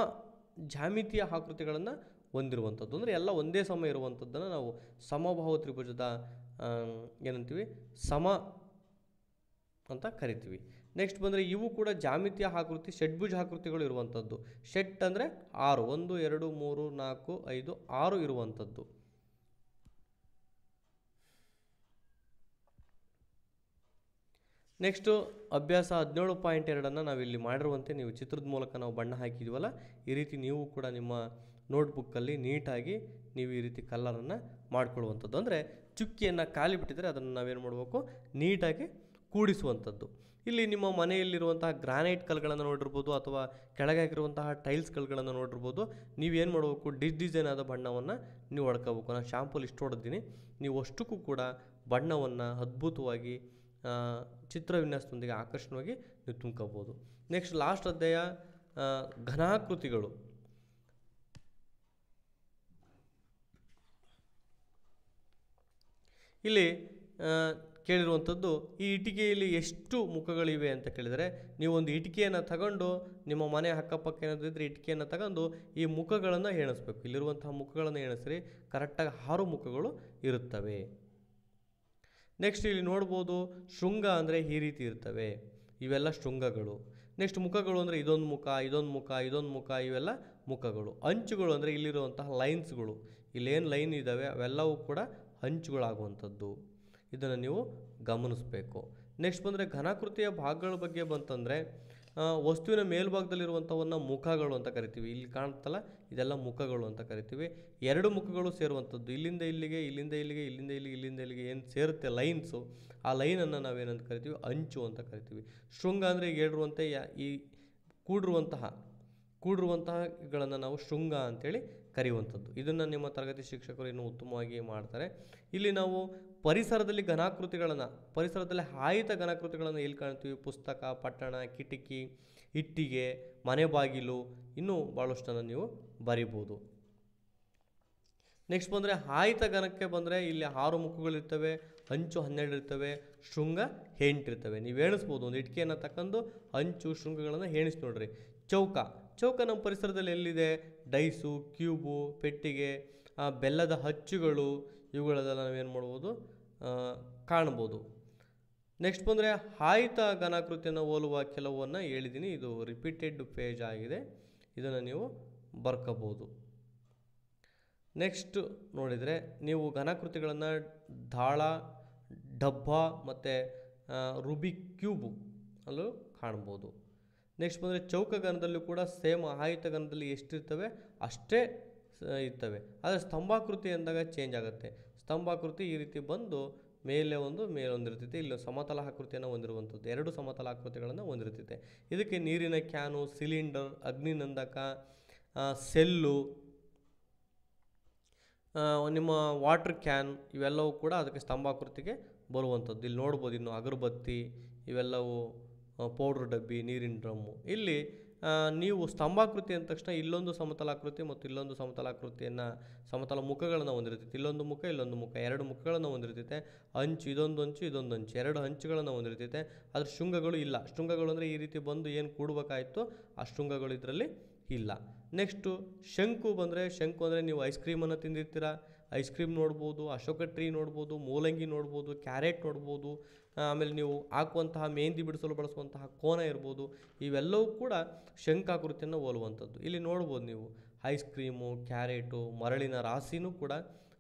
ಜಾಮಿತಿಯ ಆಕೃತಿಗಳನ್ನು ಹೊಂದಿರುವಂಥದ್ದು. ಅಂದರೆ ಎಲ್ಲ ಒಂದೇ ಸಮ ಇರುವಂಥದ್ದನ್ನು ನಾವು ಸಮಬಾಹು ತ್ರಿಭುಜದ ಏನಂತೀವಿ, ಸಮ ಅಂತ ಕರಿತೀವಿ. ನೆಕ್ಸ್ಟ್ ಬಂದರೆ ಇವು ಕೂಡ ಜಾಮಿತಿಯ ಆಕೃತಿ, ಷಡ್ಭುಜ ಆಕೃತಿಗಳು ಇರುವಂಥದ್ದು. ಷಟ್ ಅಂದರೆ 6, 1 2 3 4 5 6 ಇರುವಂಥದ್ದು. ನೆಕ್ಸ್ಟು ಅಭ್ಯಾಸ 17.2 ನಾವಿಲ್ಲಿ ಮಾಡಿರುವಂತೆ ನೀವು ಚಿತ್ರದ ಮೂಲಕ ನಾವು ಬಣ್ಣ ಹಾಕಿದ್ವಲ್ಲ, ಈ ರೀತಿ ನೀವು ಕೂಡ ನಿಮ್ಮ ನೋಟ್ಬುಕ್ಕಲ್ಲಿ ನೀಟಾಗಿ ನೀವು ಈ ರೀತಿ ಕಲರನ್ನು ಮಾಡ್ಕೊಳ್ಳುವಂಥದ್ದು. ಅಂದರೆ ಚುಕ್ಕಿಯನ್ನು ಖಾಲಿ ಬಿಟ್ಟಿದ್ರೆ ಅದನ್ನು ನಾವೇನು ಮಾಡಬೇಕು, ನೀಟಾಗಿ ಕೂಡಿಸುವಂಥದ್ದು. ಇಲ್ಲಿ ನಿಮ್ಮ ಮನೆಯಲ್ಲಿರುವಂತಹ ಗ್ರಾನೈಟ್ ಕಲ್ಗಳನ್ನು ನೋಡಿರ್ಬೋದು ಅಥವಾ ಕೆಳಗೆ ಹಾಕಿರುವಂತಹ ಟೈಲ್ಸ್ ಕಲ್ಗಳನ್ನು ನೋಡಿರ್ಬೋದು. ನೀವೇನು ಮಾಡಬೇಕು, ಡಿಸೈನ್ ಆದ ಬಣ್ಣವನ್ನು ನೀವು ಹೊಡ್ಕೋಬೇಕು. ನಾನು ಶಾಂಪೂಲ್ ಇಷ್ಟು ಹೊಡೆದಿದ್ದೀನಿ, ನೀವು ಅಷ್ಟಕ್ಕೂ ಕೂಡ ಬಣ್ಣವನ್ನು ಅದ್ಭುತವಾಗಿ ಚಿತ್ರ ವಿನ್ಯಾಸದೊಂದಿಗೆ ಆಕರ್ಷಣವಾಗಿ ನೀವು ತುಂಬ್ಕೋಬೋದು. ನೆಕ್ಸ್ಟ್ ಲಾಸ್ಟ್ ಅಧ್ಯಾಯ ಘನಾಕೃತಿಗಳು. ಇಲ್ಲಿ ಕೇಳಿರುವಂಥದ್ದು, ಈ ಇಟಿಕೆಯಲ್ಲಿ ಎಷ್ಟು ಮುಖಗಳಿವೆ ಅಂತ ಕೇಳಿದರೆ, ನೀವೊಂದು ಇಟಿಕೆಯನ್ನು ತಗೊಂಡು ನಿಮ್ಮ ಮನೆ ಅಕ್ಕಪಕ್ಕ ಏನಾದರೂ ಇದ್ದರೆ ಇಟಿಕೆಯನ್ನು ತಗೊಂಡು ಈ ಮುಖಗಳನ್ನು ಎಣಿಸ್ಬೇಕು. ಇಲ್ಲಿರುವಂತಹ ಮುಖಗಳನ್ನು ಎಣಿಸ್ರಿ, ಕರೆಕ್ಟಾಗಿ 6 ಮುಖಗಳು ಇರುತ್ತವೆ. ನೆಕ್ಸ್ಟ್ ಇಲ್ಲಿ ನೋಡ್ಬೋದು, ಶೃಂಗ ಅಂದರೆ ಈ ರೀತಿ ಇರ್ತವೆ, ಇವೆಲ್ಲ ಶೃಂಗಗಳು. ನೆಕ್ಸ್ಟ್ ಮುಖಗಳು ಅಂದರೆ ಇದೊಂದು ಮುಖ, ಇದೊಂದು ಮುಖ, ಇದೊಂದು ಮುಖ, ಇವೆಲ್ಲ ಮುಖಗಳು. ಅಂಚುಗಳು ಅಂದರೆ ಇಲ್ಲಿರುವಂತಹ ಲೈನ್ಸ್ಗಳು, ಇಲ್ಲೇನು ಲೈನ್ ಇದ್ದಾವೆ ಅವೆಲ್ಲವೂ ಕೂಡ ಅಂಚುಗಳಾಗುವಂಥದ್ದು. ಇದನ್ನು ನೀವು ಗಮನಿಸಬೇಕು. ನೆಕ್ಸ್ಟ್ ಬಂದರೆ ಘನಾಕೃತಿಯ ಭಾಗಗಳ ಬಗ್ಗೆ ಬಂತಂದರೆ ವಸ್ತುವಿನ ಮೇಲ್ಭಾಗದಲ್ಲಿರುವಂಥವನ್ನು ಮುಖಗಳು ಅಂತ ಕರಿತೀವಿ. ಇಲ್ಲಿ ಕಾಣುತ್ತಲ್ಲ ಇದೆಲ್ಲ ಮುಖಗಳು ಅಂತ ಕರಿತೀವಿ. ಎರಡು ಮುಖಗಳು ಸೇರುವಂಥದ್ದು, ಇಲ್ಲಿಂದ ಇಲ್ಲಿಗೆ, ಇಲ್ಲಿಂದ ಇಲ್ಲಿಗೆ, ಇಲ್ಲಿಂದ ಇಲ್ಲಿಗೆ, ಇಲ್ಲಿಂದ ಇಲ್ಲಿಗೆ ಏನು ಸೇರುತ್ತೆ ಲೈನ್ಸು, ಆ ಲೈನನ್ನು ನಾವೇನಂತ ಕರಿತೀವಿ, ಅಂಚು ಅಂತ ಕರಿತೀವಿ. ಶೃಂಗ ಅಂದರೆ ಈಗ ಹೇಳಿರುವಂತೆ ಈ ಕೂಡಿರುವಂತಹಗಳನ್ನು ನಾವು ಶೃಂಗ ಅಂತೇಳಿ ಕರೆಯುವಂಥದ್ದು. ಇದನ್ನು ನಿಮ್ಮ ತರಗತಿ ಶಿಕ್ಷಕರು ಇನ್ನೂ ಉತ್ತಮವಾಗಿ ಮಾಡ್ತಾರೆ. ಇಲ್ಲಿ ನಾವು ಪರಿಸರದಲ್ಲಿ ಆಯಿತ ಘನಾಕೃತಿಗಳನ್ನು ಎಲ್ಲಿ ಕಾಣ್ತೀವಿ, ಪುಸ್ತಕ, ಪಟ್ಟಣ, ಕಿಟಕಿ, ಇಟ್ಟಿಗೆ, ಮನೆ ಬಾಗಿಲು, ಇನ್ನೂ ಭಾಳಷ್ಟನ್ನು ನೀವು ಬರಿಬೋದು. ನೆಕ್ಸ್ಟ್ ಬಂದರೆ ಆಯಿತ ಘನಕ್ಕೆ ಬಂದರೆ ಇಲ್ಲಿ 6 ಮುಖಗಳಿರ್ತವೆ, ಅಂಚು 12 ಇರ್ತವೆ, ಶೃಂಗ 8 ಇರ್ತವೆ. ನೀವು ಎಣಿಸ್ಬೋದು, ಒಂದು ಇಟ್ಟಿಗೆಯನ್ನು ತಕ್ಕಂಡು ಅಂಚು ಶೃಂಗಗಳನ್ನು ಎಣಿಸಿ ನೋಡ್ರಿ. ಚೌಕ ನಮ್ಮ ಪರಿಸರದಲ್ಲಿ ಎಲ್ಲಿದೆ, ಡೈಸು, ಕ್ಯೂಬು, ಪೆಟ್ಟಿಗೆ, ಬೆಲ್ಲದ ಅಚ್ಚುಗಳು, ಇವುಗಳೆಲ್ಲ ನಾವೇನು ಮಾಡ್ಬೋದು, ಕಾಣ್ಬೋದು. ನೆಕ್ಸ್ಟ್ ಬಂದರೆ ಆಯಿತ ಘನಾಕೃತಿಯನ್ನು ಹೋಲುವ ಕೆಲವನ್ನು ಹೇಳಿದ್ದೀನಿ, ಇದು ರಿಪೀಟೆಡ್ ಪೇಜ್ ಆಗಿದೆ, ಇದನ್ನು ನೀವು ಬರ್ಕೋಬೋದು. ನೆಕ್ಸ್ಟ್ ನೋಡಿದರೆ ನೀವು ಘನಾಕೃತಿಗಳನ್ನು ದಾಳ, ಡಬ್ಬ ಮತ್ತು ರುಬಿಕ್ ಕ್ಯೂಬು ಅಲ್ಲೂ ಕಾಣ್ಬೋದು. ನೆಕ್ಸ್ಟ್ ಬಂದರೆ ಚೌಕಘನದಲ್ಲೂ ಕೂಡ ಸೇಮ್ ಆಯಿತ ಘನದಲ್ಲಿ ಎಷ್ಟಿರ್ತವೆ ಅಷ್ಟೇ ಇರ್ತವೆ, ಆದರೆ ಸ್ತಂಭಾಕೃತಿ ಎಂದಾಗ ಚೇಂಜ್ ಆಗುತ್ತೆ. ಸ್ತಂಭಾಕೃತಿ ಈ ರೀತಿ ಬಂದು ಮೇಲೊಂದಿರ್ತೈತೆ, ಇಲ್ಲಿ ಸಮತಲ ಆಕೃತಿಯನ್ನು ಹೊಂದಿರುವಂಥದ್ದು, 2 ಸಮತಲ ಆಕೃತಿಗಳನ್ನು ಹೊಂದಿರ್ತೈತೆ. ಇದಕ್ಕೆ ನೀರಿನ ಕ್ಯಾನು, ಸಿಲಿಂಡರ್, ಅಗ್ನಿನಂದಕ, ಸೆಲ್ಲು, ನಿಮ್ಮ ವಾಟರ್ ಕ್ಯಾನ್ ಇವೆಲ್ಲವೂ ಕೂಡ ಅದಕ್ಕೆ ಸ್ತಂಭಾಕೃತಿಗೆ ಬರುವಂಥದ್ದು. ಇಲ್ಲಿ ನೋಡ್ಬೋದು, ಇನ್ನು ಅಗರಬತ್ತಿ ಇವೆಲ್ಲವೂ, ಪೌಡ್ರ್ ಡಬ್ಬಿ, ನೀರಿನ ಡ್ರಮ್ಮು. ಇಲ್ಲಿ ನೀವು ಸ್ತಂಭಾಕೃತಿ ಅಂದ ತಕ್ಷಣ ಇಲ್ಲೊಂದು ಸಮತಲಾಕೃತಿ ಮತ್ತು ಇಲ್ಲೊಂದು ಸಮತಲಾಕೃತಿಯನ್ನು, ಸಮತಲ ಮುಖಗಳನ್ನು ಹೊಂದಿರ್ತೈತೆ. ಇಲ್ಲೊಂದು ಮುಖ, ಇಲ್ಲೊಂದು ಮುಖ, 2 ಮುಖಗಳನ್ನು ಹೊಂದಿರ್ತೈತೆ. ಅಂಚು, ಇದೊಂದು ಅಂಚು, ಇದೊಂದು ಅಂಚು, 2 ಅಂಚುಗಳನ್ನು ಹೊಂದಿರ್ತೈತೆ. ಆದರೆ ಶೃಂಗಗಳು ಇಲ್ಲ. ಶೃಂಗಗಳು ಅಂದರೆ ಈ ರೀತಿ ಬಂದು ಏನು ಕೂಡಬೇಕಾಯಿತು ಆ ಶೃಂಗಗಳು ಇದರಲ್ಲಿ ಇಲ್ಲ. ನೆಕ್ಸ್ಟು ಶಂಕು ಬಂದರೆ, ಶಂಕು ಅಂದರೆ ನೀವು ಐಸ್ ಕ್ರೀಮನ್ನು ತಿಂದಿರ್ತೀರ, ಐಸ್ ಕ್ರೀಮ್ ನೋಡ್ಬೋದು, ಅಶೋಕ ಟ್ರೀ ನೋಡ್ಬೋದು, ಮೂಲಂಗಿ ನೋಡ್ಬೋದು, ಕ್ಯಾರೆಟ್ ನೋಡ್ಬೋದು, ಆಮೇಲೆ ನೀವು ಹಾಕುವಂತಹ ಮೆಹಂದಿ ಬಿಡಿಸಲು ಬಳಸುವಂತಹ ಕೋನ ಇರ್ಬೋದು, ಇವೆಲ್ಲವೂ ಕೂಡ ಶಂಕಾಕೃತಿಯನ್ನು ಹೋಲುವಂಥದ್ದು. ಇಲ್ಲಿ ನೋಡ್ಬೋದು ನೀವು ಐಸ್ ಕ್ರೀಮು, ಕ್ಯಾರೆಟು, ಮರಳಿನ ರಾಶಿನೂ ಕೂಡ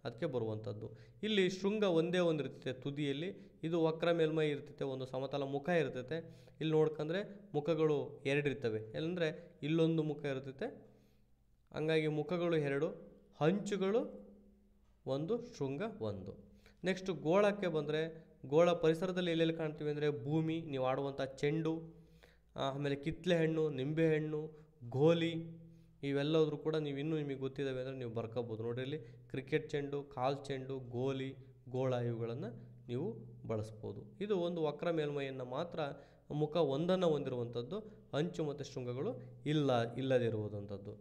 ಅದಕ್ಕೆ ಬರುವಂಥದ್ದು. ಇಲ್ಲಿ ಶೃಂಗ ಒಂದೇ ಒಂದಿರ್ತೈತೆ ತುದಿಯಲ್ಲಿ, ಇದು ವಕ್ರ ಮೇಲ್ಮೈ ಇರ್ತೈತೆ, ಒಂದು ಸಮತಲ ಮುಖ ಇರ್ತೈತೆ. ಇಲ್ಲಿ ನೋಡ್ಕೊಂಡ್ರೆ ಮುಖಗಳು 2 ಇರ್ತವೆ, ಎಲ್ಲಂದರೆ ಇಲ್ಲೊಂದು ಮುಖ ಇರ್ತೈತೆ, ಹಂಗಾಗಿ ಮುಖಗಳು 2, ಅಂಚುಗಳು 1, ಶೃಂಗ 1. ನೆಕ್ಸ್ಟು ಗೋಳಕ್ಕೆ ಬಂದರೆ, ಗೋಳ ಪರಿಸರದಲ್ಲಿ ಎಲ್ಲೆಲ್ಲಿ ಕಾಣ್ತೀವಿ ಅಂದರೆ ಭೂಮಿ, ನೀವು ಆಡುವಂಥ ಚೆಂಡು, ಆಮೇಲೆ ಕಿತ್ತಳೆ ಹಣ್ಣು, ನಿಂಬೆಹಣ್ಣು, ಗೋಲಿ, ಇವೆಲ್ಲದರೂ ಕೂಡ ನೀವು ಇನ್ನೂ ನಿಮಗೆ ಗೊತ್ತಿದ್ದಾವೆ ಅಂದರೆ ನೀವು ಬರ್ಕೋಬೋದು. ನೋಡಿರಿ, ಇಲ್ಲಿ ಕ್ರಿಕೆಟ್ ಚೆಂಡು, ಕಾಲು ಚೆಂಡು, ಗೋಲಿ, ಗೋಳ ಇವುಗಳನ್ನು ನೀವು ಬಳಸ್ಬೋದು. ಇದು ಒಂದು ವಕ್ರ ಮೇಲ್ಮೈಯನ್ನು ಮಾತ್ರ ಮುಖ ಒಂದನ್ನು ಹೊಂದಿರುವಂಥದ್ದು, ಅಂಚು ಮತ್ತು ಶೃಂಗಗಳು ಇಲ್ಲದಿರುವಂಥದ್ದು.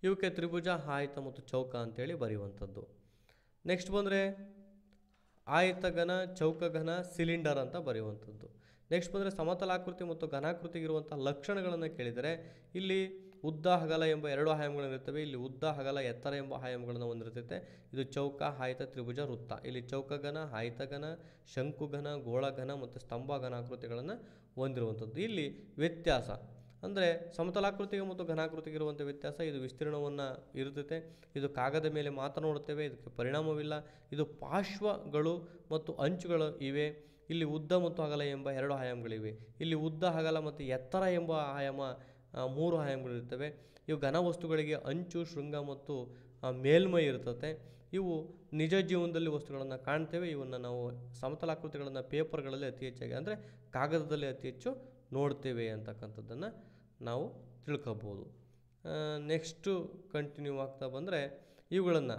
ಇವಕ್ಕೆ ತ್ರಿಭುಜ, ಆಯತ ಮತ್ತು ಚೌಕ ಅಂತೇಳಿ ಬರೆಯುವಂಥದ್ದು. ನೆಕ್ಸ್ಟ್ ಬಂದರೆ ಆಯತಘನ, ಚೌಕಘನ, ಸಿಲಿಂಡರ್ ಅಂತ ಬರೆಯುವಂಥದ್ದು. ನೆಕ್ಸ್ಟ್ ಬಂದರೆ ಸಮತಲಾಕೃತಿ ಮತ್ತು ಘನಾಕೃತಿಗಿರುವಂಥ ಲಕ್ಷಣಗಳನ್ನು ಕೇಳಿದರೆ, ಇಲ್ಲಿ ಉದ್ದ ಅಗಲ ಎಂಬ 2 ಆಯಾಮಗಳಿರುತ್ತವೆ. ಇಲ್ಲಿ ಉದ್ದ ಅಗಲ ಎತ್ತರ ಎಂಬ ಆಯಾಮಗಳನ್ನು ಹೊಂದಿರ್ತೈತೆ. ಇದು ಚೌಕ, ಆಯತ, ತ್ರಿಭುಜ, ವೃತ್ತ. ಇಲ್ಲಿ ಚೌಕಘನ, ಆಯತಘನ, ಶಂಕುಘನ, ಗೋಳಘನ ಮತ್ತು ಸ್ತಂಭ ಘನಾಕೃತಿಗಳನ್ನು ಹೊಂದಿರುವಂಥದ್ದು. ಇಲ್ಲಿ ವ್ಯತ್ಯಾಸ ಅಂದರೆ ಸಮತಲಾಕೃತಿಗೆ ಮತ್ತು ಘನಾಕೃತಿಗೆ ಇರುವಂಥ ವ್ಯತ್ಯಾಸ, ಇದು ವಿಸ್ತೀರ್ಣವನ್ನು ಇರುತ್ತದೆ. ಇದು ಕಾಗದ ಮೇಲೆ ಮಾತ್ರ ನೋಡುತ್ತೇವೆ, ಇದಕ್ಕೆ ಪರಿಣಾಮವಿಲ್ಲ. ಇದು ಪಾರ್ಶ್ವಗಳು ಮತ್ತು ಅಂಚುಗಳು ಇವೆ. ಇಲ್ಲಿ ಉದ್ದ ಮತ್ತು ಅಗಲ ಎಂಬ 2 ಆಯಾಮಗಳಿವೆ. ಇಲ್ಲಿ ಉದ್ದ, ಅಗಲ ಮತ್ತು ಎತ್ತರ ಎಂಬ ಆಯಾಮ 3 ಆಯಾಮಗಳಿರ್ತವೆ. ಇವು ಘನ ವಸ್ತುಗಳಿಗೆ ಅಂಚು, ಶೃಂಗ ಮತ್ತು ಮೇಲ್ಮೈ ಇರ್ತದೆ. ಇವು ನಿಜ ಜೀವನದಲ್ಲಿ ವಸ್ತುಗಳನ್ನು ಕಾಣ್ತೇವೆ. ಇವನ್ನು ನಾವು ಸಮತಲಾಕೃತಿಗಳನ್ನು ಪೇಪರ್ಗಳಲ್ಲಿ ಅತಿ ಹೆಚ್ಚಾಗಿ ಅಂದರೆ ಕಾಗದದಲ್ಲಿ ಅತಿ ಹೆಚ್ಚು ನೋಡ್ತೇವೆ ಅಂತಕ್ಕಂಥದ್ದನ್ನು ನಾವು ತಿಳ್ಕೊಬೋದು. ನೆಕ್ಸ್ಟು ಕಂಟಿನ್ಯೂ ಆಗ್ತಾ ಬಂದರೆ ಇವುಗಳನ್ನು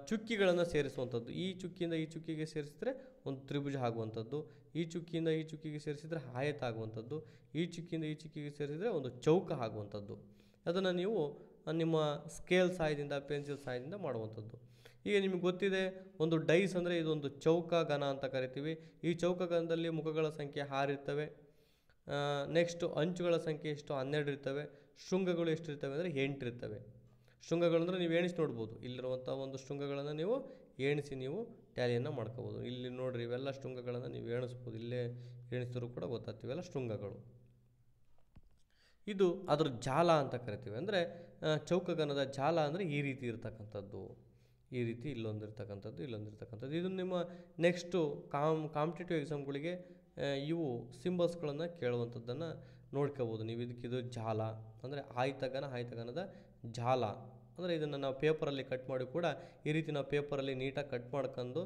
ಚುಕ್ಕಿಗಳನ್ನು ಸೇರಿಸುವಂಥದ್ದು. ಈ ಚುಕ್ಕಿಯಿಂದ ಈ ಚುಕ್ಕಿಗೆ ಸೇರಿಸಿದರೆ ಒಂದು ತ್ರಿಭುಜ ಆಗುವಂಥದ್ದು, ಈ ಚುಕ್ಕಿಯಿಂದ ಈ ಚುಕ್ಕಿಗೆ ಸೇರಿಸಿದರೆ ಆಯತ ಆಗುವಂಥದ್ದು, ಈ ಚುಕ್ಕಿಯಿಂದ ಈ ಚುಕ್ಕಿಗೆ ಸೇರಿಸಿದರೆ ಒಂದು ಚೌಕ ಆಗುವಂಥದ್ದು. ಅದನ್ನು ನೀವು ನಿಮ್ಮ ಸ್ಕೇಲ್ ಸಹಾಯದಿಂದ, ಪೆನ್ಸಿಲ್ ಸಹಾಯದಿಂದ ಮಾಡುವಂಥದ್ದು. ಈಗ ನಿಮಗೆ ಗೊತ್ತಿದೆ, ಒಂದು ಡೈಸ್ ಅಂದರೆ ಇದೊಂದು ಚೌಕ ಘನ ಅಂತ ಕರಿತೀವಿ. ಈ ಚೌಕ ಘನದಲ್ಲಿ ಮುಖಗಳ ಸಂಖ್ಯೆ 6 ಇರ್ತವೆ. ನೆಕ್ಸ್ಟು ಅಂಚುಗಳ ಸಂಖ್ಯೆ ಎಷ್ಟು 12 ಇರ್ತವೆ. ಶೃಂಗಗಳು ಎಷ್ಟಿರ್ತವೆ ಅಂದರೆ 8 ಇರ್ತವೆ. ಶೃಂಗಗಳು ಅಂದರೆ ನೀವು ಎಣಿಸಿ ನೋಡ್ಬೋದು, ಇಲ್ಲಿರುವಂಥ ಒಂದು ಶೃಂಗಗಳನ್ನು ನೀವು ಎಣಿಸಿ ನೀವು ಟ್ಯಾಲಿಯನ್ನು ಮಾಡ್ಕೋಬೋದು. ಇಲ್ಲಿ ನೋಡಿರಿ, ಇವೆಲ್ಲ ಶೃಂಗಗಳನ್ನು ನೀವು ಎಣಿಸ್ಬೋದು. ಇಲ್ಲೇ ಎಣಿಸಿದ್ರು ಕೂಡ ಗೊತ್ತಾಗ್ತಿವೆ ಅಲ್ಲ ಶೃಂಗಗಳು. ಇದು ಅದರ ಜಾಲ ಅಂತ ಕರಿತೀವಿ. ಅಂದರೆ ಚೌಕಗಣದ ಜಾಲ ಅಂದರೆ ಈ ರೀತಿ ಇರ್ತಕ್ಕಂಥದ್ದು, ಈ ರೀತಿ ಇಲ್ಲೊಂದಿರ್ತಕ್ಕಂಥದ್ದು, ಇಲ್ಲೊಂದಿರ್ತಕ್ಕಂಥದ್ದು. ಇದು ನಿಮ್ಮ ನೆಕ್ಸ್ಟು ಕಾಂಪಿಟೇಟಿವ್ ಎಕ್ಸಾಮ್ಗಳಿಗೆ ಇವು ಸಿಂಬಲ್ಸ್ಗಳನ್ನು ಕೇಳುವಂಥದ್ದನ್ನು ನೋಡ್ಕೋಬೋದು ನೀವು. ಇದು ಜಾಲ ಅಂದರೆ ಆಯ್ತಗನದ ಜಾಲ ಅಂದರೆ ಇದನ್ನು ನಾವು ಪೇಪರಲ್ಲಿ ಕಟ್ ಮಾಡಿ ಕೂಡ ಈ ರೀತಿ ನಾವು ಪೇಪರಲ್ಲಿ ನೀಟಾಗಿ ಕಟ್ ಮಾಡ್ಕೊಂಡು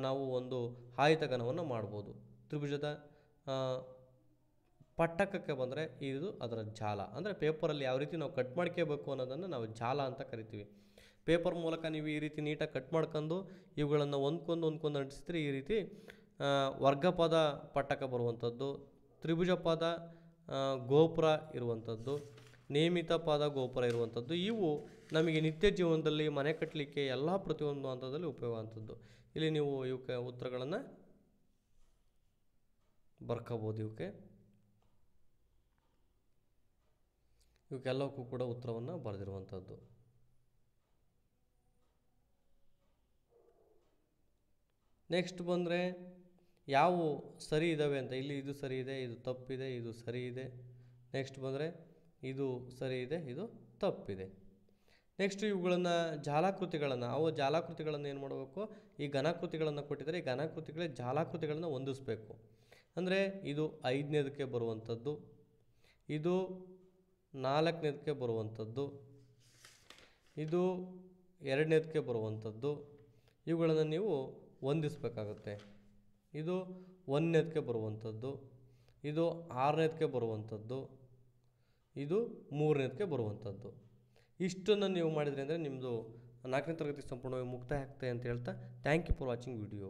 ನಾವು ಒಂದು ಆಯತಗನವನ್ನು ಮಾಡ್ಬೋದು. ತ್ರಿಭುಜದ ಪಟ್ಟಕಕ್ಕೆ ಬಂದರೆ ಇದು ಅದರ ಜಾಲ. ಅಂದರೆ ಪೇಪರಲ್ಲಿ ಯಾವ ರೀತಿ ನಾವು ಕಟ್ ಮಾಡ್ಕೋಬೇಕು ಅನ್ನೋದನ್ನು ನಾವು ಜಾಲ ಅಂತ ಕರಿತೀವಿ. ಪೇಪರ್ ಮೂಲಕ ನೀವು ಈ ರೀತಿ ನೀಟಾಗಿ ಕಟ್ ಮಾಡ್ಕೊಂಡು ಇವುಗಳನ್ನು ಒಂದ್ಕೊಂದು ಅಂಟಿಸಿದ್ರೆ ಈ ರೀತಿ ವರ್ಗಪದ ಪಟ್ಟಕ ಬರುವಂಥದ್ದು, ತ್ರಿಭುಜ ಪದ ಗೋಪುರ ಇರುವಂಥದ್ದು, ನೇಮಿತ ಪದ ಗೋಪುರ ಇರುವಂಥದ್ದು. ಇವು ನಮಗೆ ನಿತ್ಯ ಜೀವನದಲ್ಲಿ ಮನೆ ಕಟ್ಟಲಿಕ್ಕೆ ಎಲ್ಲ ಪ್ರತಿಯೊಂದು ಹಂತದಲ್ಲಿ ಉಪಯೋಗ ಆಗುವಂಥದ್ದು. ಇಲ್ಲಿ ನೀವು ಇವಕ್ಕೆ ಉತ್ತರಗಳನ್ನು ಬರ್ಕೋಬೋದು. ಇವಕ್ಕೆಲ್ಲವಕ್ಕೂ ಕೂಡ ಉತ್ತರವನ್ನು ಬರೆದಿರುವಂಥದ್ದು. ನೆಕ್ಸ್ಟ್ ಬಂದರೆ ಯಾವ ಸರಿ ಇದ್ದಾವೆ ಅಂತ. ಇಲ್ಲಿ ಇದು ಸರಿ ಇದೆ, ಇದು ತಪ್ಪಿದೆ, ಇದು ಸರಿ ಇದೆ. ನೆಕ್ಸ್ಟ್ ಬಂದರೆ ಇದು ಸರಿ ಇದೆ, ಇದು ತಪ್ಪಿದೆ. ನೆಕ್ಸ್ಟ್ ಇವುಗಳನ್ನು ಜಾಲಾಕೃತಿಗಳನ್ನು ಏನು ಮಾಡಬೇಕು, ಈ ಘನಾಕೃತಿಗಳನ್ನು ಕೊಟ್ಟಿದ್ದಾರೆ, ಈ ಘನಾಕೃತಿಗಳೇ ಜಾಲಾಕೃತಿಗಳನ್ನು ಹೊಂದಿಸ್ಬೇಕು. ಅಂದರೆ ಇದು 5ನೇದಕ್ಕೆ ಬರುವಂಥದ್ದು, ಇದು 4ನೇದಕ್ಕೆ ಬರುವಂಥದ್ದು, ಇದು 2ನೇದಕ್ಕೆ ಬರುವಂಥದ್ದು. ಇವುಗಳನ್ನು ನೀವು ಹೊಂದಿಸಬೇಕಾಗುತ್ತೆ. ಇದು 1ನೇದಕ್ಕೆ ಬರುವಂಥದ್ದು, ಇದು 6ನೇದಕ್ಕೆ ಬರುವಂಥದ್ದು, ಇದು 3ನೇದಕ್ಕೆ ಬರುವಂಥದ್ದು. ಇಷ್ಟನ್ನು ನೀವು ಮಾಡಿದ್ರಿ ಅಂದರೆ ನಿಮ್ಮದು 4ನೇ ತರಗತಿ ಸಂಪೂರ್ಣವಾಗಿ ಮುಕ್ತಾಯ ಆಗ್ತದೆ ಅಂತ ಹೇಳ್ತಾ thank you for watching video.